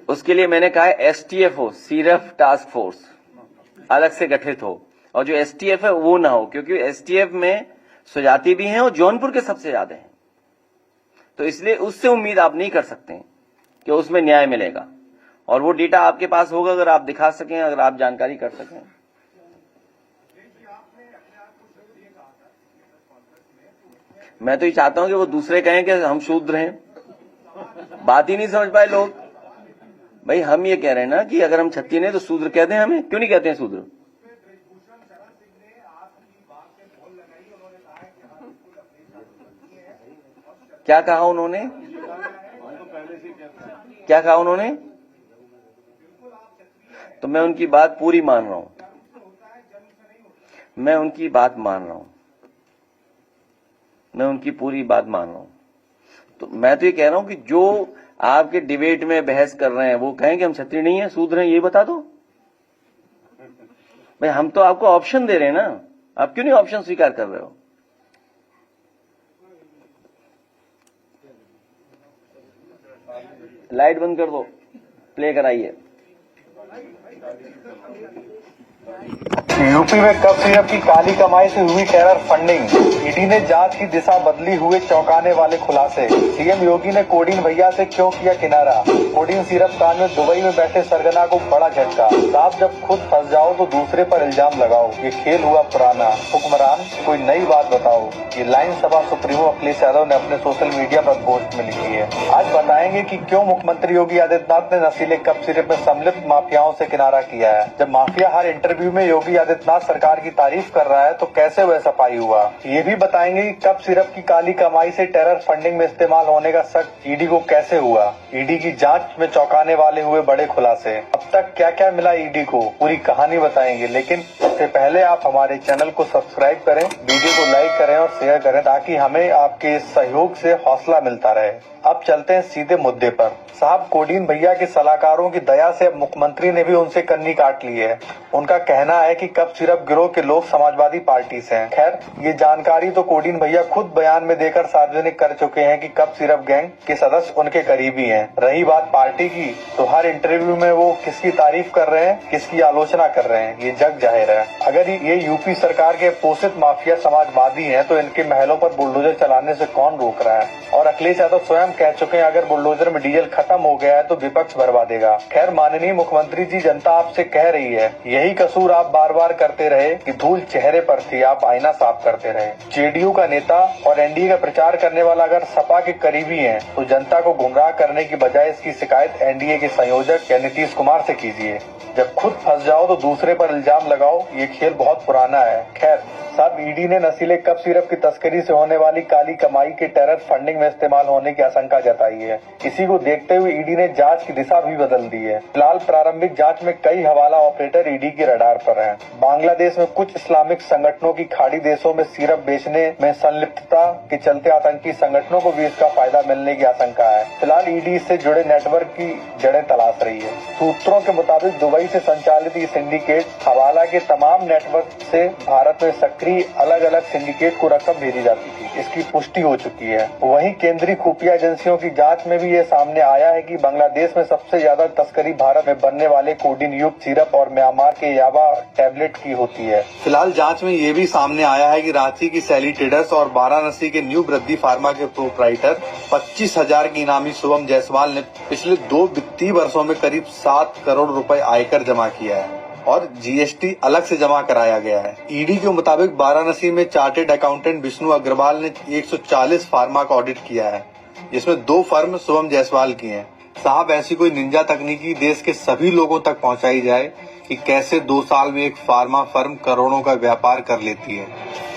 उसके लिए मैंने कहा है एसटीएफ हो, सीरफ टास्क फोर्स अलग से गठित हो, और जो एसटीएफ है वो ना हो, क्योंकि एसटीएफ में स्वजाति भी हैं और जौनपुर के सबसे ज्यादा हैं। तो इसलिए उससे उम्मीद आप नहीं कर सकते कि उसमें न्याय मिलेगा। और वो डेटा आपके पास होगा अगर आप दिखा सकें, अगर आप जानकारी कर सकें। मैं तो ये चाहता हूं कि वो दूसरे कहें कि हम शूद्र हैं, बात ही नहीं समझ पाए लोग। भाई हम ये कह रहे हैं ना कि अगर हम क्षत्रिय हैं तो शूद्र कहते हैं, हमें क्यों नहीं कहते हैं शूद्र? क्या कहा उन्होंने? क्या कहा उन्होंने? तो मैं उनकी बात पूरी मान रहा हूं, मैं उनकी बात मान रहा हूं, मैं उनकी पूरी बात मान रहा हूं। तो मैं तो ये कह रहा हूं कि जो आपके डिबेट में बहस कर रहे हैं वो कहें कि हम क्षत्रिय नहीं है, शूद्र हैं, ये बता दो। भाई हम तो आपको ऑप्शन दे रहे हैं ना, आप क्यों नहीं ऑप्शन स्वीकार कर रहे हो? लाइट बंद कर दो, प्ले कराइए। यूपी में कब सिरप की काली कमाई से हुई टेरर फंडिंग, ईडी ने जांच की दिशा बदली, हुए चौंकाने वाले खुलासे। सीएम योगी ने कोडीन भैया से क्यों किया किनारा, कोडीन सिरप कांड में दुबई में बैठे सरगना को बड़ा झटका। साहब जब खुद फंस जाओ तो दूसरे पर इल्जाम लगाओ, ये खेल हुआ पुराना। हुक्मरान कोई नई बात बताओ, ये लाइन सभा सुप्रीमो अखिलेश यादव ने अपने सोशल मीडिया पर पोस्ट में लिखी है। आज बताएंगे कि क्यों मुख्यमंत्री योगी आदित्यनाथ ने नशीले कप सिरप में सम्मिलित माफियाओं से किनारा किया है। जब माफिया हर इंटरव्यू इंटरव्यू में योगी आदित्यनाथ सरकार की तारीफ कर रहा है, तो कैसे वह सफाई हुआ? ये भी बताएंगे कि कप सिरप की काली कमाई से टेरर फंडिंग में इस्तेमाल होने का शक ईडी को कैसे हुआ? ईडी की जांच में चौंकाने वाले हुए बड़े खुलासे। अब तक क्या क्या मिला ईडी को, पूरी कहानी बताएंगे। लेकिन इससे पहले आप हमारे चैनल को सब्सक्राइब करें, वीडियो को लाइक करें और शेयर करें, ताकि हमें आपके सहयोग से हौसला मिलता रहे। अब चलते हैं सीधे मुद्दे पर। साहब, कोडीन भैया के सलाहकारों की दया से अब मुख्यमंत्री ने भी उनसे कन्नी काट ली है। उनका कहना है कि कप सिरप गिरोह के लोग समाजवादी पार्टी से हैं। खैर, ये जानकारी तो कोडीन भैया खुद बयान में देकर सार्वजनिक कर चुके हैं कि कप सिरप गैंग के सदस्य उनके करीबी हैं। रही बात पार्टी की, तो हर इंटरव्यू में वो किसकी तारीफ कर रहे हैं, किसकी आलोचना कर रहे हैं, ये जग जाहिर है। अगर ये यूपी सरकार के पोषित माफिया समाजवादी हैं, तो इनके महलों पर बुलडोजर चलाने से कौन रोक रहा है? और अखिलेश यादव स्वयं कह चुके हैं, अगर बुलडोजर में डीजल खत्म हो गया है तो विपक्ष भरवा देगा। खैर, माननीय मुख्यमंत्री जी, जनता आपसे कह रही है, यही कसूर आप बार बार करते रहे कि धूल चेहरे पर थी, आप आईना साफ करते रहे। जेडीयू का नेता और एनडीए का प्रचार करने वाला अगर सपा के करीबी है, तो जनता को गुमराह करने की बजाय इसकी शिकायत एनडीए के संयोजक या नीतीश कुमार से कीजिए। जब खुद फंस जाओ तो दूसरे पर इल्जाम लगाओ, ये खेल बहुत पुराना है। खैर साहब, ईडी ने नशीले कप सिरप की तस्करी से होने वाली काली कमाई के टेरर फंडिंग में इस्तेमाल होने की आशंका जताई है। इसी को देखते हुए ईडी ने जांच की दिशा भी बदल दी है। फिलहाल प्रारंभिक जांच में कई हवाला ऑपरेटर ईडी के रडार पर हैं। बांग्लादेश में कुछ इस्लामिक संगठनों की खाड़ी देशों में सिरप बेचने में संलिप्तता के चलते आतंकी संगठनों को भी इसका फायदा मिलने की आशंका है। फिलहाल ईडी से जुड़े नेटवर्क की जड़ें तलाश रही है। सूत्रों के मुताबिक दुबई से संचालित ये सिंडिकेट हवाला के तमाम नेटवर्क से भारत में सक्रिय अलग अलग सिंडिकेट को रकम भेजी जाती थी। इसकी पुष्टि हो चुकी है। वहीं केंद्रीय खुफिया एजेंसियों की जांच में भी ये सामने आया है कि बांग्लादेश में सबसे ज्यादा तस्करी भारत में बनने वाले कोडीन युक्त सिरप और म्यांमार के याबा टैबलेट की होती है। फिलहाल जांच में ये भी सामने आया है कि रांची की सैली ट्रेडर्स और वाराणसी के न्यू वृद्धि फार्मा के प्रोप्राइटर 25,000 की इनामी शुभम जायसवाल ने पिछले 2 वित्तीय वर्षों में करीब 7 करोड़ रुपए आयकर जमा किया है और जीएसटी अलग से जमा कराया गया है। ईडी के मुताबिक वाराणसी में चार्टेड अकाउंटेंट विष्णु अग्रवाल ने 140 फार्मा का ऑडिट किया है, जिसमें 2 फर्म शुभम जायसवाल की हैं। साहब, ऐसी कोई निंजा तकनीकी देश के सभी लोगों तक पहुंचाई जाए कि कैसे 2 साल में एक फार्मा फर्म करोड़ों का व्यापार कर लेती है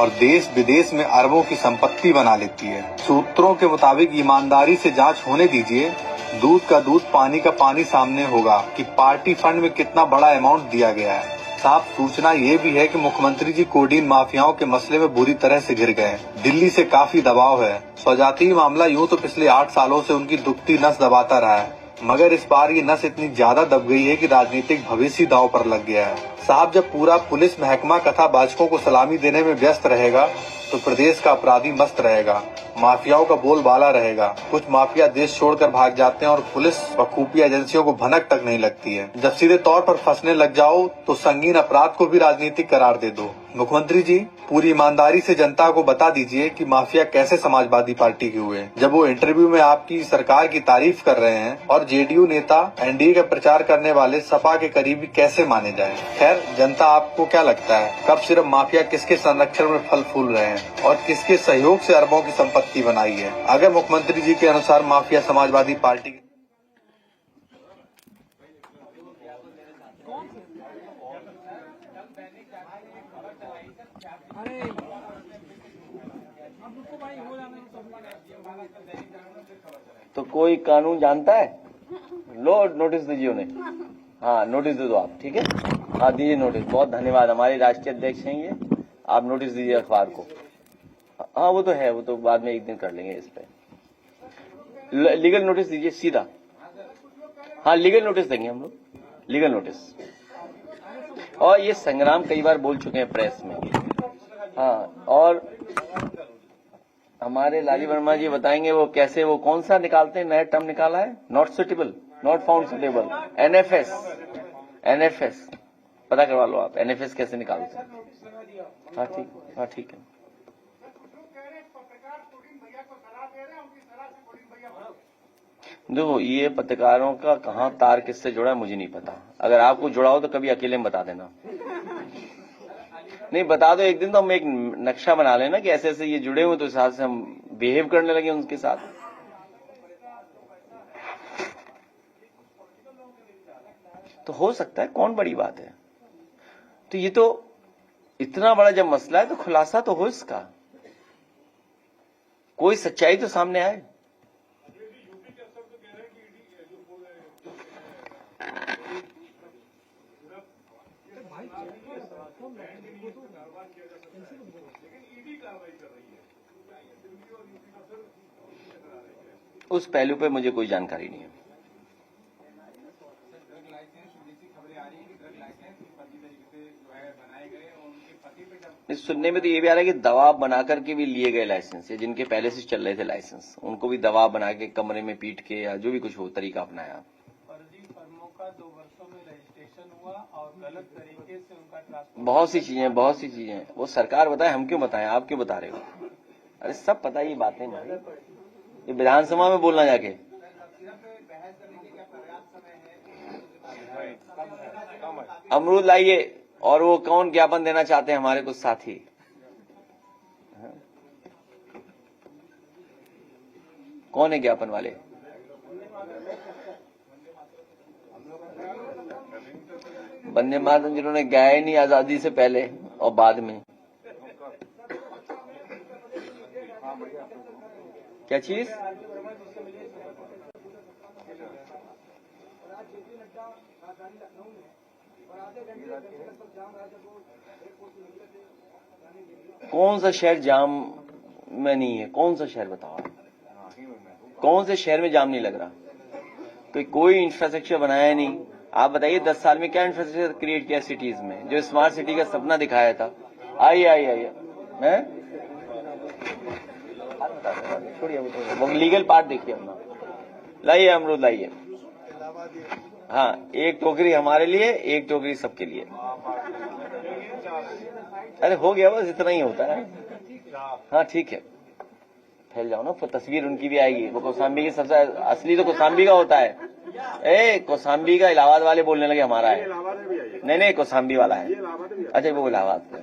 और देश विदेश में अरबों की संपत्ति बना लेती है। सूत्रों के मुताबिक ईमानदारी से जांच होने दीजिए, दूध का दूध पानी का पानी सामने होगा कि पार्टी फंड में कितना बड़ा अमाउंट दिया गया है। साहब, सूचना ये भी है कि मुख्यमंत्री जी कोडीन माफियाओं के मसले में बुरी तरह से घिर गए। दिल्ली से काफी दबाव है। स्वजातीय मामला यूं तो पिछले 8 सालों से उनकी दुखती नस दबाता रहा है, मगर इस बार ये नस इतनी ज्यादा दब गई है कि राजनीतिक भविष्य दांव पर लग गया है। साहब, जब पूरा पुलिस महकमा कथावाचकों को सलामी देने में व्यस्त रहेगा, तो प्रदेश का अपराधी मस्त रहेगा, माफियाओं का बोलबाला रहेगा। कुछ माफिया देश छोड़कर भाग जाते हैं और पुलिस व खुफिया एजेंसियों को भनक तक नहीं लगती है। जब सीधे तौर पर फंसने लग जाओ, तो संगीन अपराध को भी राजनीतिक करार दे दो। मुख्यमंत्री जी, पूरी ईमानदारी से जनता को बता दीजिए कि माफिया कैसे समाजवादी पार्टी के हुए, जब वो इंटरव्यू में आपकी सरकार की तारीफ कर रहे हैं और जेडीयू नेता एनडीए का प्रचार करने वाले सपा के करीबी कैसे माने जाएं। खैर, जनता आपको क्या लगता है, कब सिर्फ माफिया किसके संरक्षण में फल फूल रहे हैं और किसके सहयोग से अरबों की संपत्ति बनाई है? अगर मुख्यमंत्री जी के अनुसार माफिया समाजवादी पार्टी तो कोई कानून जानता है? लो नोटिस दीजिए उन्हें। हाँ, नोटिस दे दो आप, ठीक है? हाँ, दीजिए नोटिस। बहुत धन्यवाद, हमारे राष्ट्रीय अध्यक्ष हैं ये। आप नोटिस दीजिए अखबार को। हाँ, वो तो है, वो तो बाद में एक दिन कर लेंगे इस पे। लीगल नोटिस दीजिए सीधा। हाँ, लीगल नोटिस देंगे हम लोग, लीगल नोटिस। और ये संग्राम कई बार बोल चुके हैं प्रेस में। हाँ, और हमारे लाली वर्मा जी बताएंगे वो कैसे, वो कौन सा निकालते हैं, नया टर्म निकाला है, not suitable, not found suitable, NFS पता करवा लो आप, एनएफएस कैसे निकालते हैं। हाँ ठीक, हाँ ठीक है। देखो, ये पत्रकारों का कहाँ तार किससे जुड़ा है मुझे नहीं पता। अगर आपको जुड़ा हो तो कभी अकेले में बता देना। नहीं, बता दो एक दिन, तो हम एक नक्शा बना लेना कि ऐसे ऐसे ये जुड़े हुए, तो इस हिसाब से हम बिहेव करने लगे उनके साथ। तो हो सकता है, कौन बड़ी बात है। तो ये तो इतना बड़ा जब मसला है तो खुलासा तो हो इसका, कोई सच्चाई तो सामने आए। उस पहलू पे मुझे कोई जानकारी नहीं है। इस सुनने में तो ये भी आ रहा है कि दबाव बना करके भी लिए गए लाइसेंस, या जिनके पहले से चल रहे थे लाइसेंस उनको भी दबाव बना के कमरे में पीट के या जो भी कुछ हो तरीका अपनाया। फर्जी फर्मों का 2 वर्षों में रजिस्ट्रेशन हुआ और गलत तरीके से उनका ट्रांसपोर्ट। बहुत सी चीजें वो सरकार बताए, हम क्यों बताएं, आप क्यों बता रहे हो? अरे सब पता ये बातें भाई, ये विधानसभा में बोलना जाके। अमरूद लाइए, और वो कौन ज्ञापन देना चाहते हैं हमारे कुछ साथी? कौन है ज्ञापन वाले? वंदे मातरम जिन्होंने गाया नहीं आजादी से पहले और बाद में। क्या चीज? कौन सा शहर जाम में नहीं है? कौन सा शहर बताओ? कौन से शहर में जाम नहीं लग रहा? कोई इंफ्रास्ट्रक्चर बनाया नहीं। आप बताइए 10 साल में क्या इंफ्रास्ट्रक्चर क्रिएट किया सिटीज में, जो स्मार्ट सिटी का सपना दिखाया था। आइए मैं छोड़िए, वो लीगल पार्ट देखिए अपना। लाइए अमरूद लाइए। हाँ, एक टोकरी हमारे लिए, एक टोकरी सबके लिए। अरे हो गया, बस इतना ही होता है। हाँ ठीक है, फैल जाओ ना, फिर तस्वीर उनकी भी आएगी। वो कौसाम्बी की सबसे असली तो कौसाम्बी का होता है। कौसाम्बी का इलाहाबाद वाले बोलने लगे हमारा है। नहीं कौसाम्बी वाला है। अच्छा वो इलाहाबाद का।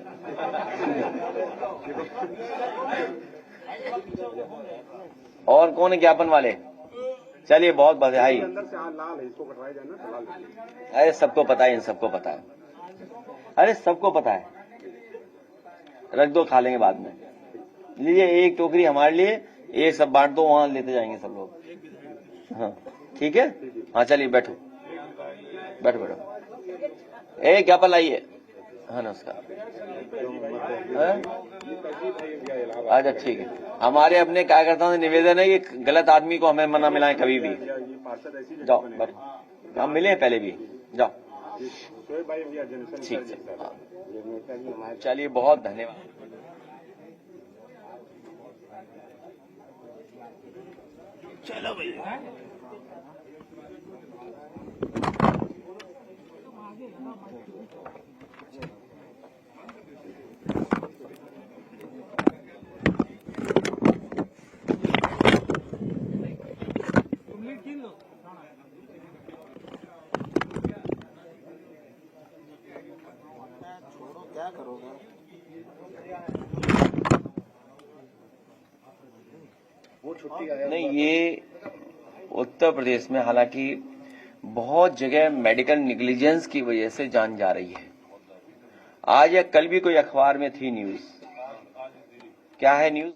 और कौन है ज्ञापन वाले? चलिए बहुत बधाई। अरे सबको पता है, इन सबको पता है। अरे सबको पता है, रख दो, खा लेंगे बाद में। लीजिए एक टोकरी हमारे लिए, एक सब बांट दो, वहां लेते जाएंगे सब लोग। हाँ ठीक है। हाँ चलिए बैठो। ज्ञापन लाइए। हाँ नमस्कार। अच्छा ठीक है। हमारे अपने कार्यकर्ताओं से निवेदन है कि गलत आदमी को हमें मना मिलाएं कभी भी। जाओ बैठो, हम मिले हैं पहले भी। जाओ ठीक है। चलिए बहुत धन्यवाद। चलो भैया। क्या करोगे? वो छुट्टी आया नहीं, ये उत्तर प्रदेश में हालांकि बहुत जगह मेडिकल निग्लिजेंस की वजह से जान जा रही है। आज या कल भी कोई अखबार में थी न्यूज। क्या है न्यूज?